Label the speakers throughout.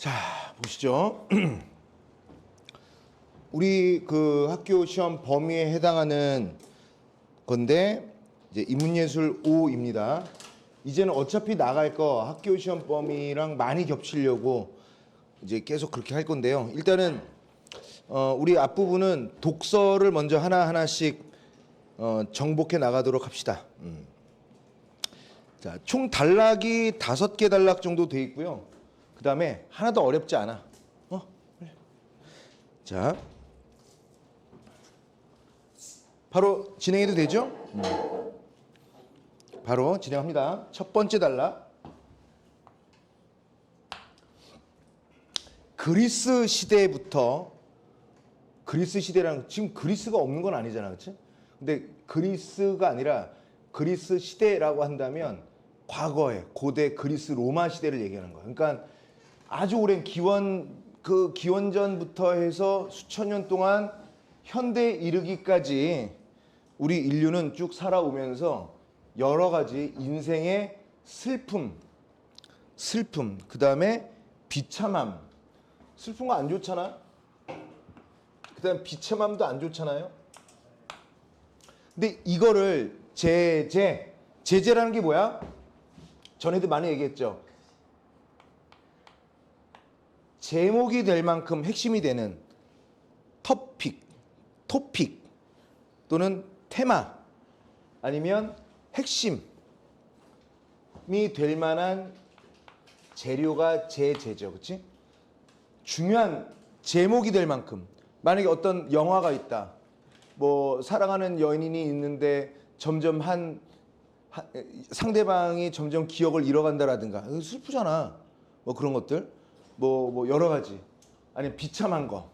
Speaker 1: 자, 보시죠. 우리 그 학교 시험 범위에 해당하는 건데 이제 인문예술 5입니다. 이제는 어차피 나갈 거 학교 시험 범위랑 많이 겹치려고 이제 계속 그렇게 할 건데요. 일단은 우리 앞부분은 독서를 먼저 하나하나씩 정복해 나가도록 합시다. 자, 총 단락이 5개 단락 정도 돼 있고요. 그 다음에 하나도 어렵지 않아. 자, 바로 진행해도 되죠? 바로 진행합니다. 첫 번째 단락. 그리스 시대부터, 그리스 시대라는, 지금 그리스가 없는 건 아니잖아, 그치? 근데 그리스가 아니라 그리스 시대라고 한다면 과거에 고대 그리스 로마 시대를 얘기하는 거예요. 그러니까 아주 오랜 기원전부터 해서 수천 년 동안 현대에 이르기까지 우리 인류는 쭉 살아오면서 여러 가지 인생의 슬픔, 그 다음에 비참함. 슬픈 거 안 좋잖아? 그 다음에 비참함도 안 좋잖아요? 근데 이거를 제재라는 게 뭐야? 전에도 많이 얘기했죠. 제목이 될 만큼 핵심이 되는 토픽 또는 테마 아니면 핵심이 될 만한 재료가 제재죠. 그치? 중요한 제목이 될 만큼. 만약에 어떤 영화가 있다. 뭐 사랑하는 연인이 있는데 점점 상대방이 점점 기억을 잃어간다라든가. 슬프잖아. 뭐 그런 것들. 뭐 여러 가지. 아니면 비참한 거.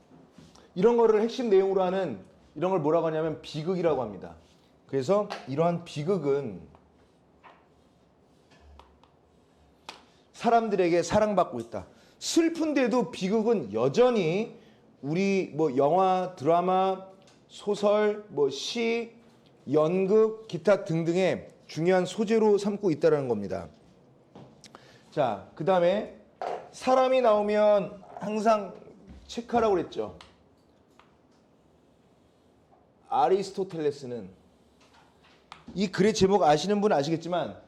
Speaker 1: 이런 거를 핵심 내용으로 하는 이런 걸 뭐라고 하냐면 비극이라고 합니다. 그래서 이러한 비극은 사람들에게 사랑받고 있다. 슬픈데도 비극은 여전히 우리 뭐 영화, 드라마, 소설, 뭐 시, 연극, 기타 등등의 중요한 소재로 삼고 있다는 겁니다. 자, 그 다음에 사람이 나오면 항상 체크하라고 그랬죠. 아리스토텔레스는, 이 글의 제목 아시는 분 아시겠지만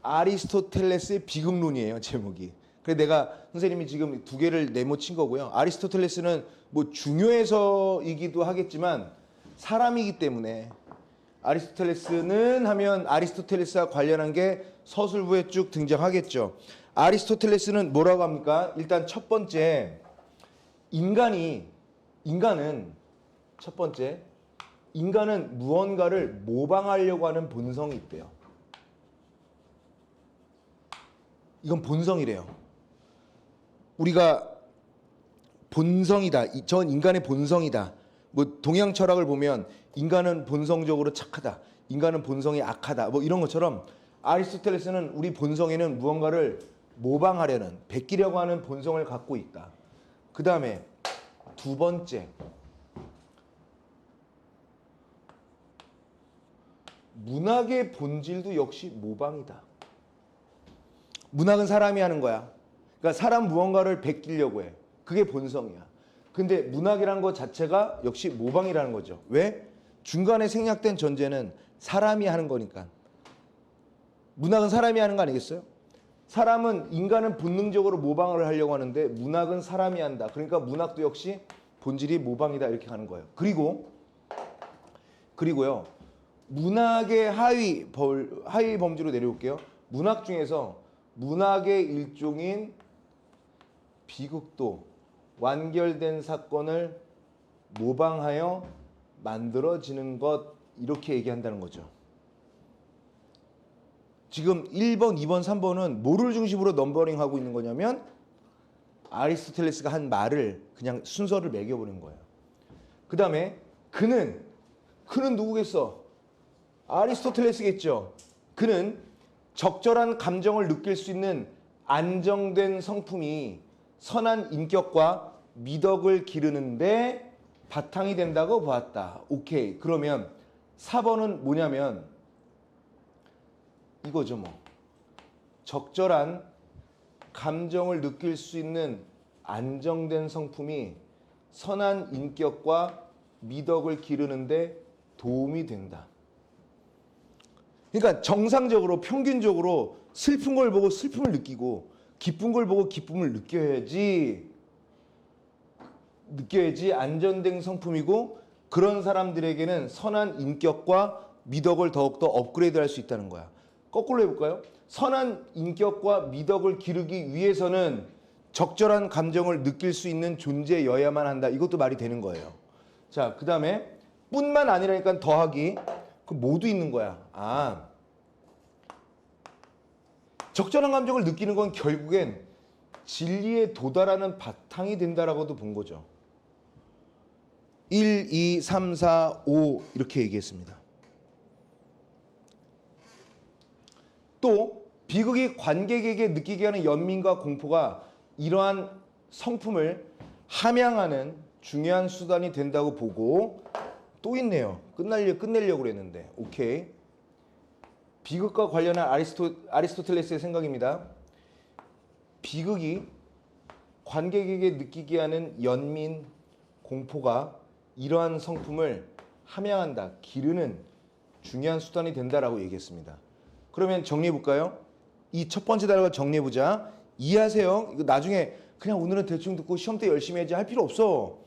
Speaker 1: 아리스토텔레스의 비극론이에요, 제목이. 그래서 내가 선생님이 지금 2개를 네모친 거고요. 아리스토텔레스는 뭐 중요해서이기도 하겠지만 사람이기 때문에 아리스토텔레스는 하면 아리스토텔레스와 관련한 게 서술부에 쭉 등장하겠죠. 아리스토텔레스는 뭐라고 합니까? 일단 첫 번째, 인간은 첫 번째, 인간은 무언가를 모방하려고 하는 본성이 있대요. 이건 본성이래요. 우리가 본성이다. 전 인간의 본성이다. 뭐 동양 철학을 보면 인간은 본성적으로 착하다. 인간은 본성이 악하다. 뭐 이런 것처럼 아리스토텔레스는 우리 본성에는 무언가를 모방하려는, 베끼려고 하는 본성을 갖고 있다. 그 다음에 두 번째, 문학의 본질도 역시 모방이다. 문학은 사람이 하는 거야. 그러니까 사람 무언가를 베끼려고 해. 그게 본성이야. 근데 문학이라는 것 자체가 역시 모방이라는 거죠. 왜? 중간에 생략된 전제는 사람이 하는 거니까. 문학은 사람이 하는 거 아니겠어요? 인간은 본능적으로 모방을 하려고 하는데 문학은 사람이 한다. 그러니까 문학도 역시 본질이 모방이다. 이렇게 가는 거예요. 그리고요. 문학의 하위 범주로 내려올게요. 문학 중에서 문학의 일종인 비극도 완결된 사건을 모방하여 만들어지는 것, 이렇게 얘기한다는 거죠. 지금 1번, 2번, 3번은 뭐를 중심으로 넘버링하고 있는 거냐면 아리스토텔레스가 한 말을 그냥 순서를 매겨보는 거예요. 그 다음에 그는 누구겠어? 아리스토텔레스겠죠. 그는 적절한 감정을 느낄 수 있는 안정된 성품이 선한 인격과 미덕을 기르는데 바탕이 된다고 보았다. 오케이. 그러면 4번은 뭐냐면 이거죠, 뭐. 적절한 감정을 느낄 수 있는 안정된 성품이 선한 인격과 미덕을 기르는데 도움이 된다. 그러니까 정상적으로 평균적으로 슬픈 걸 보고 슬픔을 느끼고 기쁜 걸 보고 기쁨을 느껴야지 안정된 성품이고 그런 사람들에게는 선한 인격과 미덕을 더욱더 업그레이드할 수 있다는 거야. 거꾸로 해볼까요? 선한 인격과 미덕을 기르기 위해서는 적절한 감정을 느낄 수 있는 존재여야만 한다. 이것도 말이 되는 거예요. 자, 그 다음에 뿐만 아니라니까 더하기. 그 모두 있는 거야. 적절한 감정을 느끼는 건 결국엔 진리에 도달하는 바탕이 된다라고도 본 거죠. 1, 2, 3, 4, 5 이렇게 얘기했습니다. 또 비극이 관객에게 느끼게 하는 연민과 공포가 이러한 성품을 함양하는 중요한 수단이 된다고 보고 또 있네요. 끝내려고 그랬는데 오케이. 비극과 관련한 아리스토텔레스의 생각입니다. 비극이 관객에게 느끼게 하는 연민, 공포가 이러한 성품을 함양한다, 기르는 중요한 수단이 된다라고 얘기했습니다. 그러면 정리해 볼까요? 이 첫 번째 단락을 정리해 보자. 이해하세요? 이거 나중에 그냥 오늘은 대충 듣고 시험 때 열심히 해야지 할 필요 없어.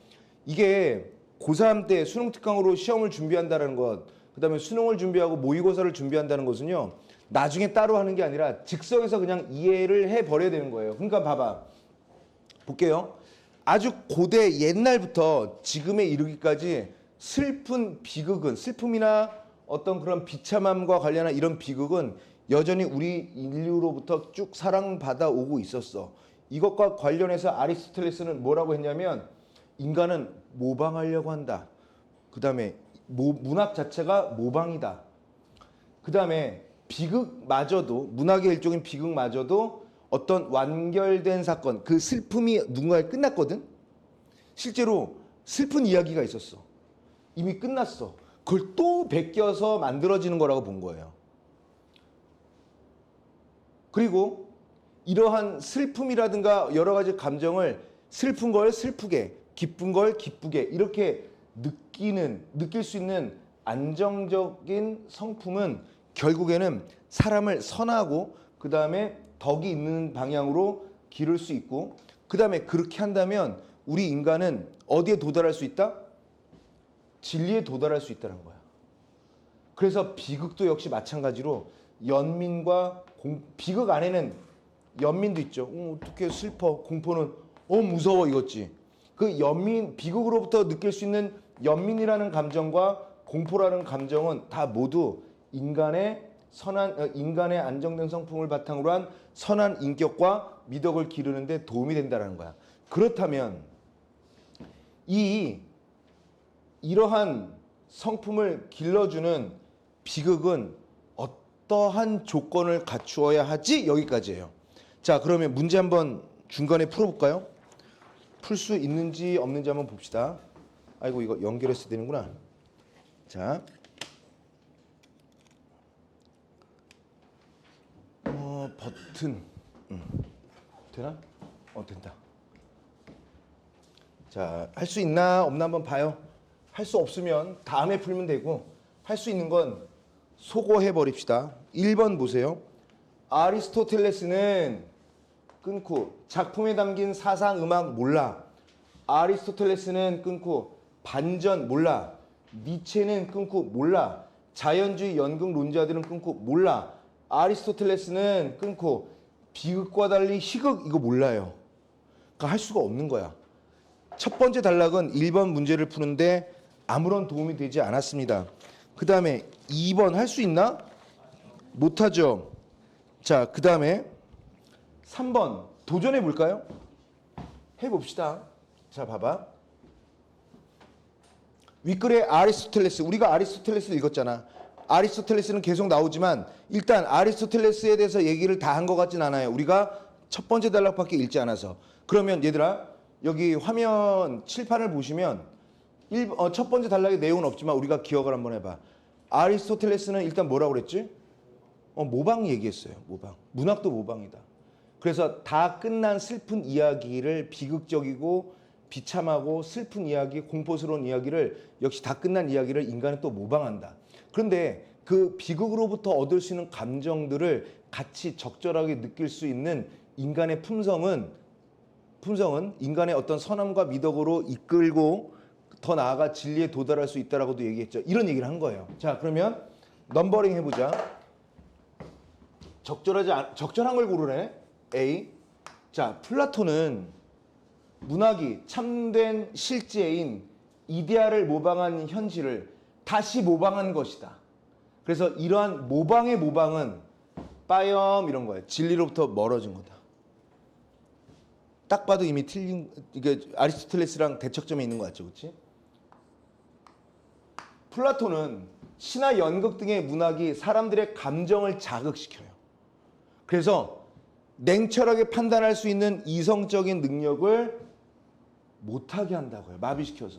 Speaker 1: 이게 고3 때 수능 특강으로 시험을 준비한다는 것, 그 다음에 수능을 준비하고 모의고사를 준비한다는 것은요, 나중에 따로 하는 게 아니라 즉석에서 그냥 이해를 해버려야 되는 거예요. 그러니까 봐봐. 볼게요. 아주 고대 옛날부터 지금에 이르기까지 슬픈 비극은, 슬픔이나 어떤 그런 비참함과 관련한 이런 비극은 여전히 우리 인류로부터 쭉 사랑받아 오고 있었어. 이것과 관련해서 아리스토텔레스는 뭐라고 했냐면 인간은 모방하려고 한다. 그 다음에 문학 자체가 모방이다. 그 다음에 비극마저도, 문학의 일종인 비극마저도 어떤 완결된 사건, 그 슬픔이 누군가에 끝났거든? 실제로 슬픈 이야기가 있었어. 이미 끝났어. 그걸 또 베껴서 만들어지는 거라고 본 거예요. 그리고 이러한 슬픔이라든가 여러 가지 감정을 슬픈 걸 슬프게, 기쁜 걸 기쁘게 이렇게 느낄 수 있는 안정적인 성품은 결국에는 사람을 선하고 그 다음에 덕이 있는 방향으로 기를 수 있고 그 다음에 그렇게 한다면 우리 인간은 어디에 도달할 수 있다? 진리에 도달할 수 있다는 거야. 그래서 비극도 역시 마찬가지로 연민과 비극 안에는 연민도 있죠. 어떻게 슬퍼, 공포는 무서워 이거지. 그 연민, 비극으로부터 느낄 수 있는 연민이라는 감정과 공포라는 감정은 다 모두 인간의 안정된 성품을 바탕으로 한 선한 인격과 미덕을 기르는데 도움이 된다는 거야. 그렇다면 이러한 성품을 길러주는 비극은 어떠한 조건을 갖추어야 하지? 여기까지예요. 자, 그러면 문제 한번 중간에 풀어볼까요? 풀 수 있는지 없는지 한번 봅시다. 아이고 이거 연결했어야 되는구나. 자, 버튼 되나? 된다. 자, 할 수 있나 없나 한번 봐요. 할 수 없으면 다음에 풀면 되고 할 수 있는 건 소거해 버립시다. 1번 보세요. 아리스토텔레스는 끊고 작품에 담긴 사상 음악 몰라. 아리스토텔레스는 끊고 반전 몰라. 니체는 끊고 몰라. 자연주의 연극론자들은 끊고 몰라. 아리스토텔레스는 끊고 비극과 달리 희극 이거 몰라요. 그러니까 할 수가 없는 거야. 첫 번째 단락은 1번 문제를 푸는데 아무런 도움이 되지 않았습니다. 그 다음에 2번 할 수 있나? 못하죠. 자, 그 다음에 3번 도전해 볼까요? 해봅시다. 자, 봐봐. 윗글에 아리스토텔레스, 우리가 아리스토텔레스를 읽었잖아. 아리스토텔레스는 계속 나오지만 일단 아리스토텔레스에 대해서 얘기를 다 한 것 같진 않아요. 우리가 첫 번째 단락밖에 읽지 않아서. 그러면 얘들아 여기 화면 칠판을 보시면 첫 번째 단락의 내용은 없지만 우리가 기억을 한번 해봐. 아리스토텔레스는 일단 뭐라고 그랬지? 모방 얘기했어요. 모방. 문학도 모방이다. 그래서 다 끝난 슬픈 이야기를 비극적이고 비참하고 슬픈 이야기, 공포스러운 이야기를 역시 다 끝난 이야기를 인간은 또 모방한다. 그런데 그 비극으로부터 얻을 수 있는 감정들을 같이 적절하게 느낄 수 있는 인간의 품성은 인간의 어떤 선함과 미덕으로 이끌고 더 나아가 진리에 도달할 수 있다라고도 얘기했죠. 이런 얘기를 한 거예요. 자, 그러면 넘버링 해보자. 적절한 걸 고르네. A. 자, 플라톤은 문학이 참된 실제인 이데아를 모방한 현실을 다시 모방한 것이다. 그래서 이러한 모방의 모방은 빠염 이런 거예요. 진리로부터 멀어진 거다. 딱 봐도 이미 틀린, 이게 아리스토텔레스랑 대척점에 있는 것 같죠, 그렇지? 플라톤은 시나 연극 등의 문학이 사람들의 감정을 자극시켜요. 그래서 냉철하게 판단할 수 있는 이성적인 능력을 못하게 한다고요. 마비시켜서.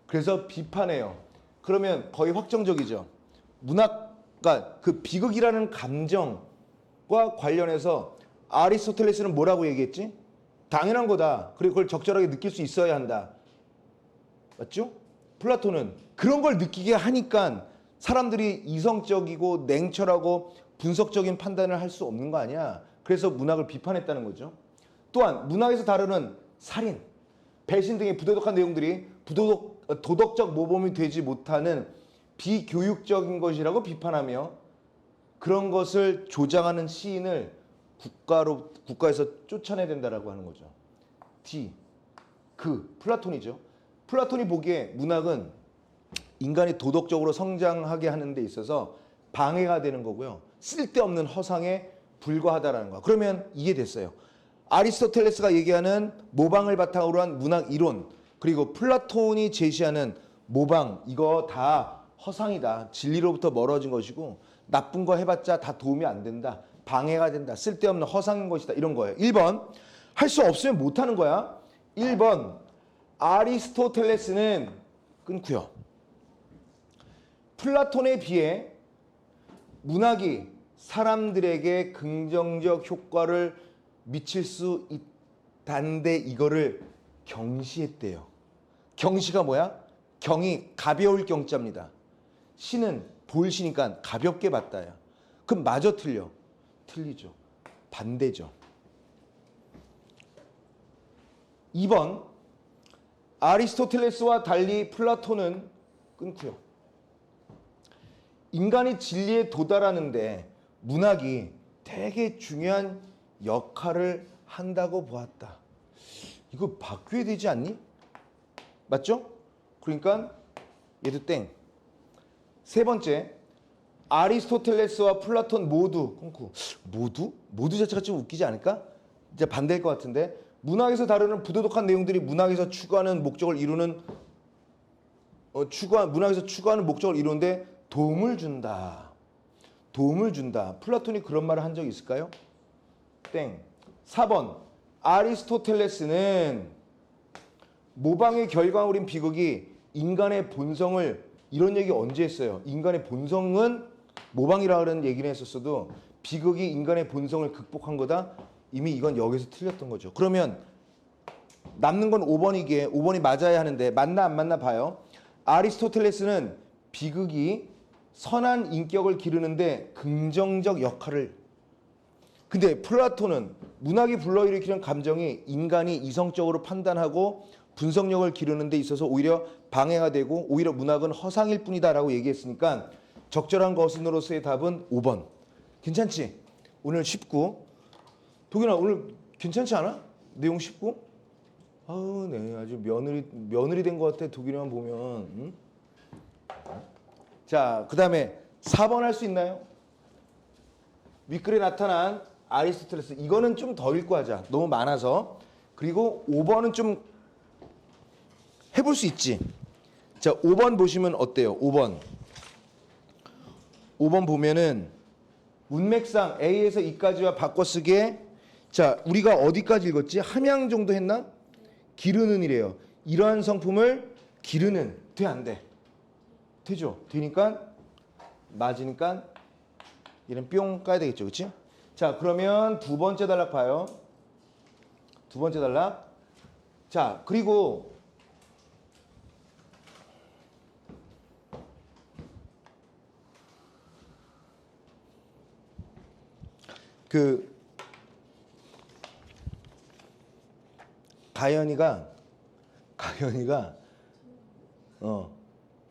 Speaker 1: 그래서 비판해요. 그러면 거의 확정적이죠. 문학과 그 비극이라는 감정과 관련해서 아리스토텔레스는 뭐라고 얘기했지? 당연한 거다. 그리고 그걸 적절하게 느낄 수 있어야 한다. 맞죠? 플라톤은 그런 걸 느끼게 하니까 사람들이 이성적이고 냉철하고 분석적인 판단을 할 수 없는 거 아니야. 그래서 문학을 비판했다는 거죠. 또한 문학에서 다루는 살인, 배신 등의 부도덕한 내용들이 도덕적 모범이 되지 못하는 비교육적인 것이라고 비판하며 그런 것을 조장하는 시인을 국가에서 쫓아내야 된다라고 하는 거죠. D. 플라톤이죠. 플라톤이 보기에 문학은 인간이 도덕적으로 성장하게 하는 데 있어서 방해가 되는 거고요. 쓸데없는 허상에 불과하다라는 거. 그러면 이해됐어요. 아리스토텔레스가 얘기하는 모방을 바탕으로 한 문학 이론, 그리고 플라톤이 제시하는 모방, 이거 다 허상이다. 진리로부터 멀어진 것이고 나쁜 거 해봤자 다 도움이 안 된다. 방해가 된다. 쓸데없는 허상인 것이다. 이런 거예요. 1번, 할 수 없으면 못하는 거야. 1번, 아리스토텔레스는 끊고요. 플라톤에 비해 문학이 사람들에게 긍정적 효과를 미칠 수 있다는데 이거를 경시했대요. 경시가 뭐야? 경이 가벼울 경자입니다. 시는 볼시니까 가볍게 봤다야. 그럼 마저 틀려. 틀리죠. 반대죠. 2번, 아리스토텔레스와 달리 플라톤은 끊고요. 인간이 진리에 도달하는데 문학이 되게 중요한 역할을 한다고 보았다. 이거 바뀌어야 되지 않니? 맞죠? 그러니까 얘도 땡. 세 번째, 아리스토텔레스와 플라톤 모두 끊고. 모두 자체가 좀 웃기지 않을까? 이제 반대일 것 같은데, 문학에서 다루는 부도덕한 내용들이 문학에서 추구하는 목적을 이루는 문학에서 추구하는 목적을 이루는데 도움을 준다. 플라톤이 그런 말을 한 적이 있을까요? 땡. 4번, 아리스토텔레스는 모방의 결과물인 비극이 인간의 본성을, 이런 얘기 언제 했어요? 인간의 본성은 모방이라는 얘기를 했었어도 비극이 인간의 본성을 극복한 거다. 이미 이건 여기서 틀렸던 거죠. 그러면 남는 건 5번이기에 5번이 맞아야 하는데 맞나 안 맞나 봐요. 아리스토텔레스는 비극이 선한 인격을 기르는데 긍정적 역할을, 근데 플라톤은 문학이 불러일으키는 감정이 인간이 이성적으로 판단하고 분석력을 기르는 데 있어서 오히려 방해가 되고 오히려 문학은 허상일 뿐이다라고 얘기했으니까 적절한 것으로서의 답은 5번. 괜찮지? 오늘 쉽고. 도균아 오늘 괜찮지 않아? 내용 쉽고? 아우 네 아주 며느리 된 것 같아. 도균이만 보면. 응? 자, 그 다음에 4번 할 수 있나요? 윗글에 나타난 아리스토텔레스. 이거는 좀 더 읽고 하자. 너무 많아서. 그리고 5번은 좀 해볼 수 있지. 자, 5번 보시면 어때요? 5번 보면은 문맥상 A에서 E까지와 바꿔쓰기에, 자, 우리가 어디까지 읽었지? 함양 정도 했나? 기르는 이래요. 이러한 성품을 기르는. 돼, 안 돼? 되죠. 되니까 맞으니까 얘는 뿅 까야 되겠죠. 그치? 자, 그러면 두 번째 단락 봐요. 두 번째 단락. 자, 그리고 그 가연이가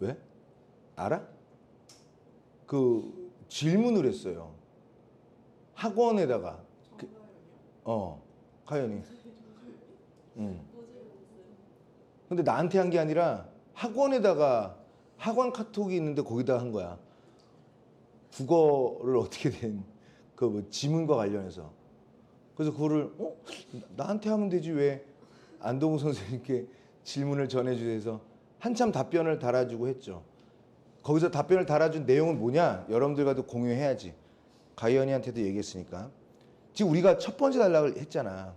Speaker 1: 왜? 알아? 그 질문을 했어요. 학원에다가 가연이. 응. 근데 나한테 한 게 아니라 학원에다가 학원 카톡이 있는데 거기다 한 거야. 국어를 어떻게 된 그 뭐 지문과 관련해서. 그래서 그거를 나한테 하면 되지 왜 안동우 선생님께 질문을 전해주셔서 한참 답변을 달아주고 했죠. 거기서 답변을 달아준 내용은 뭐냐? 여러분들과도 공유해야지. 가희연이한테도 얘기했으니까. 지금 우리가 첫 번째 단락을 했잖아.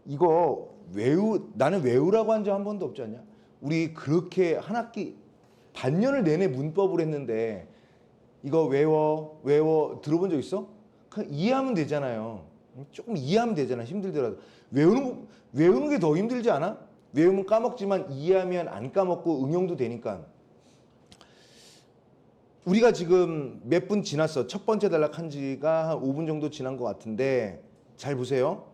Speaker 1: 이거 나는 외우라고 한 적 한 번도 없지 않냐? 우리 그렇게 한 학기 반년을 내내 문법을 했는데 이거 외워 들어본 적 있어? 그냥 이해하면 되잖아요. 조금 이해하면 되잖아. 힘들더라도 외우는 게 더 힘들지 않아? 외우면 까먹지만 이해하면 안 까먹고 응용도 되니까. 우리가 지금 몇 분 지났어. 첫 번째 단락 한 지가 한 5분 정도 지난 것 같은데 잘 보세요.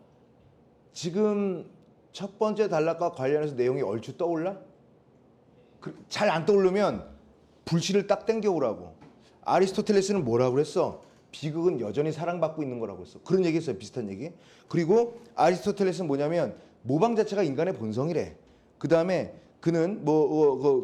Speaker 1: 지금 첫 번째 단락과 관련해서 내용이 얼추 떠올라? 잘 안 떠오르면 불씨를 딱 땡겨오라고. 아리스토텔레스는 뭐라고 그랬어? 비극은 여전히 사랑받고 있는 거라고 했어. 그런 얘기 했어요. 비슷한 얘기. 그리고 아리스토텔레스는 뭐냐면 모방 자체가 인간의 본성이래. 그 다음에 그는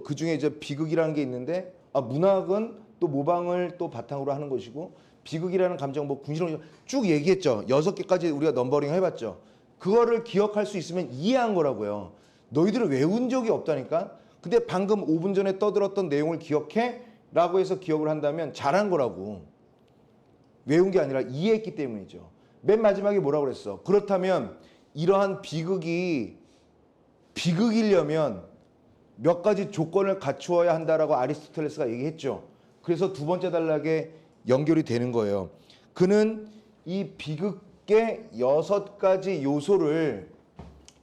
Speaker 1: 그 중에 이제 비극이라는 게 있는데 문학은 또 모방을 또 바탕으로 하는 것이고 비극이라는 감정 궁시렁 쭉 얘기했죠. 6개까지 우리가 넘버링 해봤죠. 그거를 기억할 수 있으면 이해한 거라고요. 너희들은 외운 적이 없다니까. 근데 방금 5분 전에 떠들었던 내용을 기억해? 라고 해서 기억을 한다면 잘한 거라고. 외운 게 아니라 이해했기 때문이죠. 맨 마지막에 뭐라고 그랬어? 그렇다면 이러한 비극이려면 몇 가지 조건을 갖추어야 한다라고 아리스토텔레스가 얘기했죠. 그래서 두 번째 단락에 연결이 되는 거예요. 그는 이 비극의 6가지 요소를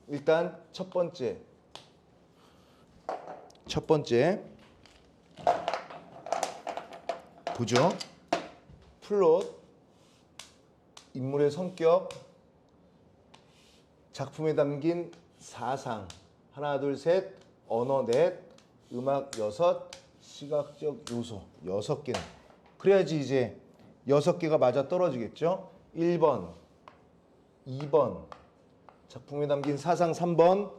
Speaker 1: 일단 첫 번째 보죠. 플롯, 인물의 성격, 작품에 담긴 사상, 하나, 둘, 셋, 언어 넷, 음악 6, 시각적 요소 6개는. 그래야지 이제 6개가 맞아 떨어지겠죠. 1번, 2번, 작품에 담긴 사상 3번,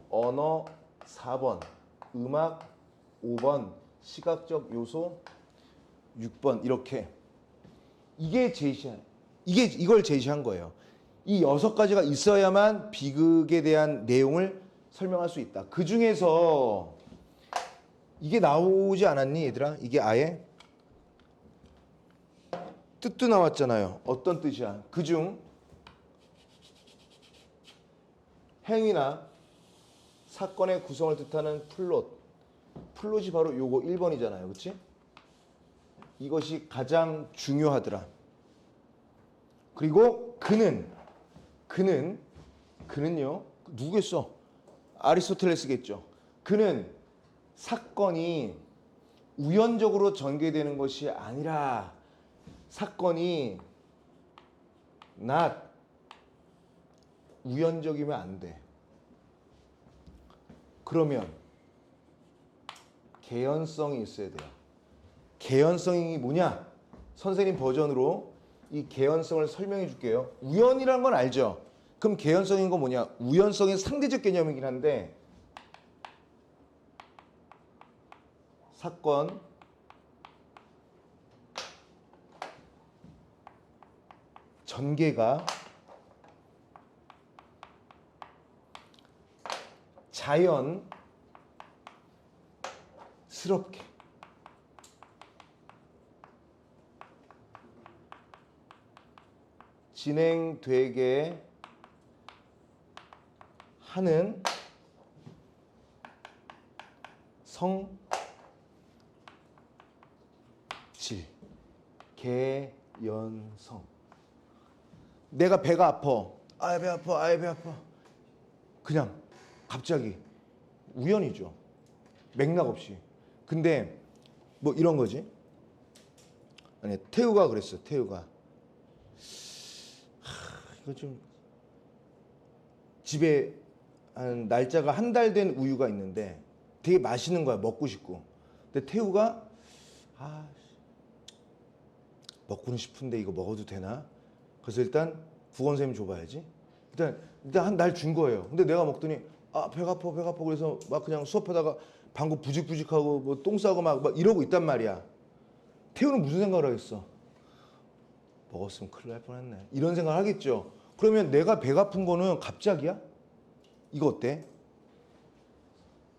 Speaker 1: 언어 4번, 음악 5번, 시각적 요소 6번 이렇게. 이걸 제시한 거예요. 이 6가지가 있어야만 비극에 대한 내용을 설명할 수 있다. 그 중에서 이게 나오지 않았니 얘들아? 이게 아예 뜻도 나왔잖아요. 어떤 뜻이야? 그중 행위나 사건의 구성을 뜻하는 플롯이 바로 요거 1번이잖아요. 그렇지? 이것이 가장 중요하더라. 그리고 그는요. 누구겠어? 아리스토텔레스겠죠. 그는 사건이 우연적으로 전개되는 것이 아니라 사건이 우연적이면 안 돼. 그러면 개연성이 있어야 돼요. 개연성이 뭐냐? 선생님 버전으로 이 개연성을 설명해 줄게요. 우연이라는 건 알죠? 그럼 개연성인 건 뭐냐? 우연성의 상대적 개념이긴 한데 사건 전개가 자연스럽게 진행되게 하는 성질, 개연성. 내가 배가 아파. 아, 배 아파. 아, 배 아파. 그냥 갑자기 우연이죠. 맥락 없이. 근데 뭐 이런 거지. 아니, 태우가 그랬어. 태우가. 이거 좀 집에 한 날짜가 한 달 된 우유가 있는데 되게 맛있는 거야. 먹고 싶고. 근데 태우가 먹고는 싶은데 이거 먹어도 되나? 그래서 일단 국원 선생님 줘봐야지. 일단 한 날 준 거예요. 근데 내가 먹더니 배가 아파 그래서 막 그냥 수업하다가 방구 부직부직하고 뭐 똥 싸고 막 이러고 있단 말이야. 태우는 무슨 생각을 하겠어? 먹었으면 큰일 날 뻔했네. 이런 생각을 하겠죠. 그러면 내가 배가 아픈 거는 갑자기야? 이거 어때?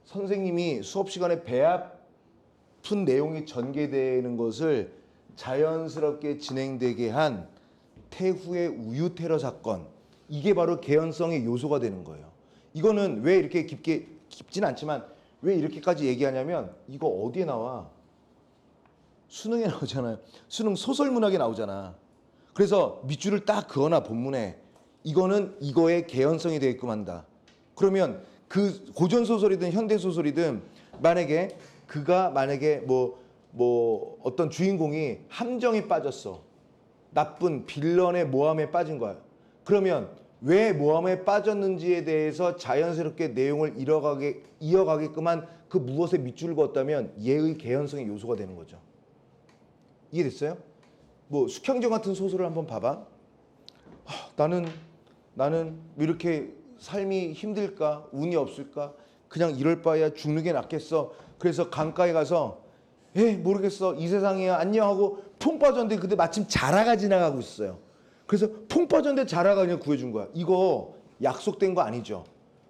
Speaker 1: 선생님이 수업 시간에 배 아픈 내용이 전개되는 것을 자연스럽게 진행되게 한 태후의 우유 테러 사건. 이게 바로 개연성의 요소가 되는 거예요. 이거는 왜 이렇게 깊진 않지만 왜 이렇게까지 얘기하냐면 이거 어디에 나와? 수능에 나오잖아요. 수능 소설 문학에 나오잖아. 그래서 밑줄을 딱 그어놔 본문에. 이거는 이거의 개연성이 되게끔 한다. 그러면 그 고전 소설이든 현대 소설이든 만약에 그가 뭐 어떤 주인공이 함정에 빠졌어. 나쁜 빌런의 모함에 빠진 거야. 그러면 왜 모함에 빠졌는지에 대해서 자연스럽게 내용을 이어가게끔 한 그 무엇에 밑줄을 그었다면 얘의 개연성의 요소가 되는 거죠. 이해됐어요? 뭐 숙향정 같은 소설을 한번 봐봐. 나는 왜 이렇게 삶이 힘들까? 운이 없을까? 그냥 이럴 바에야 죽는 게 낫겠어. 그래서 강가에 가서 모르겠어. 이 세상이야. 안녕하고 퐁 빠졌는데 근데 마침 자라가 지나가고 있어요. 그래서 퐁 빠졌는데 자라가 그냥 구해준 거야. 이거 약속된 거 아니죠.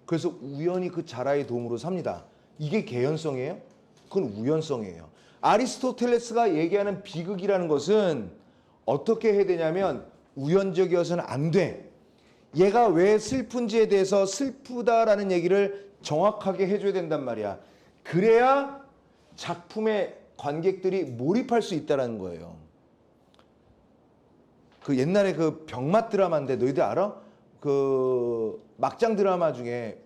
Speaker 1: 그래서 우연히 그 자라의 도움으로 삽니다. 이게 개연성이에요? 그건 우연성이에요. 아리스토텔레스가 얘기하는 비극이라는 것은 어떻게 해야 되냐면 우연적이어서는 안 돼. 얘가 왜 슬픈지에 대해서 슬프다라는 얘기를 정확하게 해줘야 된단 말이야. 그래야 작품의 관객들이 몰입할 수 있다는 거예요. 그 옛날에 그 병맛 드라마인데 너희들 알아? 그 막장 드라마 중에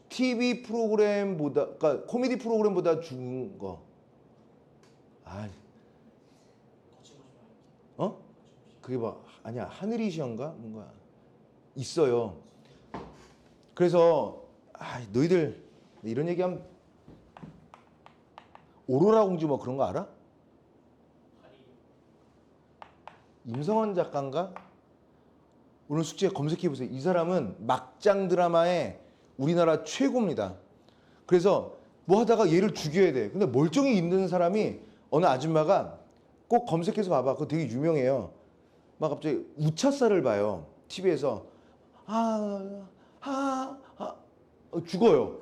Speaker 1: TV 프로그램보다, 그러니까 코미디 프로그램보다 죽은 거. 그게 뭐 아니야, 하늘이시언가 뭔가 있어요. 그래서 너희들 이런 얘기하면 오로라 공주 뭐 그런 거 알아? 임성원 작가인가? 오늘 숙제 검색해 보세요. 이 사람은 막장 드라마의 우리나라 최고입니다. 그래서 뭐 하다가 얘를 죽여야 돼. 근데 멀쩡히 있는 사람이 어느 아줌마가 꼭 검색해서 봐봐. 그거 되게 유명해요. 막 갑자기 우차사를 봐요. TV에서 죽어요.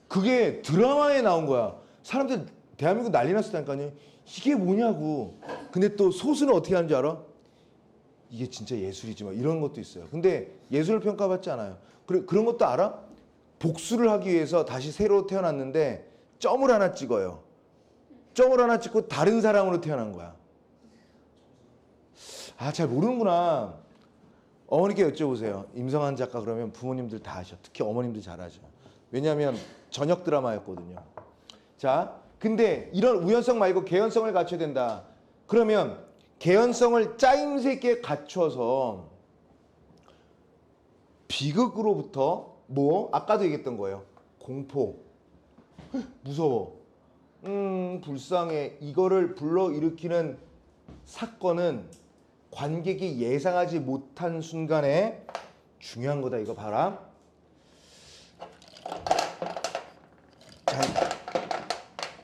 Speaker 1: 그게 드라마에 나온 거야. 사람들 대한민국 난리 났었다니까요. 이게 뭐냐고. 근데 또 소수는 어떻게 하는지 알아? 이게 진짜 예술이지 뭐 이런 것도 있어요. 근데 예술을 평가받지 않아요. 그런 것도 알아? 복수를 하기 위해서 다시 새로 태어났는데 점을 하나 찍어요. 점을 하나 찍고 다른 사람으로 태어난 거야. 잘 모르는구나. 어머니께 여쭤보세요. 임성한 작가 그러면 부모님들 다 아셔. 특히 어머님들 잘 아죠. 왜냐하면 저녁 드라마였거든요. 자, 근데 이런 우연성 말고 개연성을 갖춰야 된다. 그러면 개연성을 짜임새 있게 갖춰서 비극으로부터 아까도 얘기했던 거예요. 공포, 무서워, 불쌍해. 이거를 불러일으키는 사건은 관객이 예상하지 못한 순간에 중요한 거다. 이거 봐라.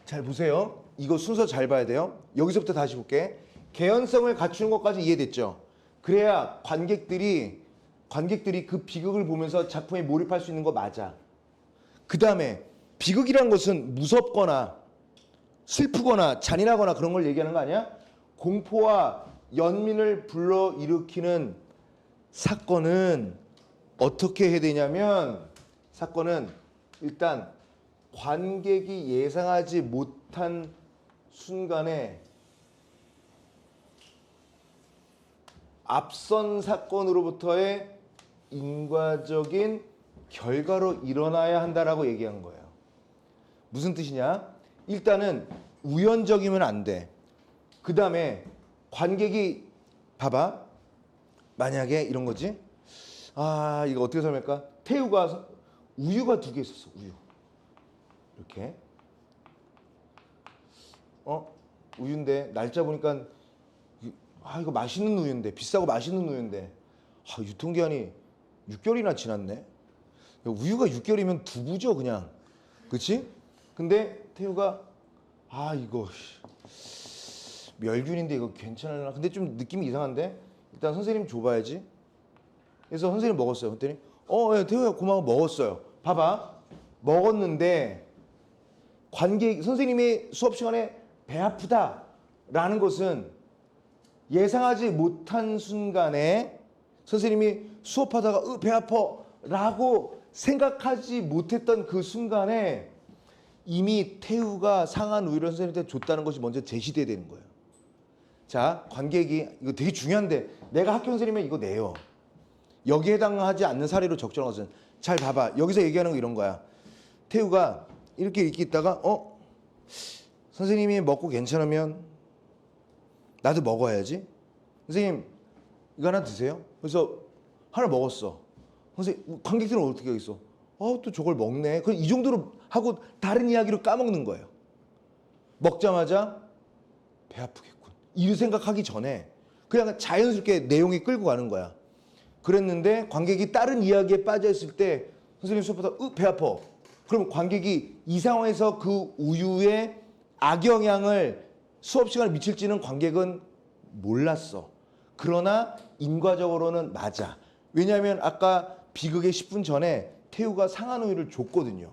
Speaker 1: 잘 보세요. 이거 순서 잘 봐야 돼요. 여기서부터 다시 볼게. 개연성을 갖추는 것까지 이해됐죠? 그래야 관객들이 그 비극을 보면서 작품에 몰입할 수 있는 거 맞아. 그 다음에 비극이란 것은 무섭거나 슬프거나 잔인하거나 그런 걸 얘기하는 거 아니야? 공포와 연민을 불러일으키는 사건은 어떻게 해야 되냐면 사건은 일단 관객이 예상하지 못한 순간에 앞선 사건으로부터의 인과적인 결과로 일어나야 한다라고 얘기한 거예요. 무슨 뜻이냐? 일단은 우연적이면 안 돼. 그 다음에 관객이 봐봐. 만약에 이런 거지. 아, 이거 어떻게 설명할까? 태우가 우유가 2개 있었어. 우유. 이렇게. 우유인데 날짜 보니까 이거 맛있는 우유인데 비싸고 맛있는 우유인데 유통기한이 6개월이나 지났네. 우유가 6개월이면 두부죠 그냥. 그치? 근데 태우가 이거 멸균인데 이거 괜찮으려나? 근데 좀 느낌이 이상한데 일단 선생님 줘봐야지. 그래서 선생님 먹었어요. 그랬더니 예, 태우야 고마워 먹었어요. 봐봐 먹었는데 관객 선생님이 수업 시간에 배 아프다라는 것은 예상하지 못한 순간에 선생님이 수업하다가 배 아파라고 생각하지 못했던 그 순간에 이미 태우가 상한 우유를 선생님한테 줬다는 것이 먼저 제시돼야 되는 거예요. 자, 관객이 이거 되게 중요한데 내가 학교 선생님이면 이거 내요. 여기에 해당하지 않는 사례로 적절한 것은 잘 봐봐. 여기서 얘기하는 거 이런 거야. 태우가 이렇게 있다가 선생님이 먹고 괜찮으면 나도 먹어야지. 선생님 이거 하나 드세요. 그래서 하나 먹었어. 선생님 관객들은 어떻게 하겠어? 또 저걸 먹네. 그럼 이 정도로 하고 다른 이야기로 까먹는 거예요. 먹자마자 배 아프겠군. 이 생각하기 전에 그냥 자연스럽게 내용이 끌고 가는 거야. 그랬는데 관객이 다른 이야기에 빠져 있을 때 선생님 수업하다 배 아파. 그럼 관객이 이 상황에서 그 우유의 악영향을 수업 시간에 미칠지는 관객은 몰랐어. 그러나 인과적으로는 맞아. 왜냐하면 아까 비극의 10분 전에 태우가 상한 우유를 줬거든요.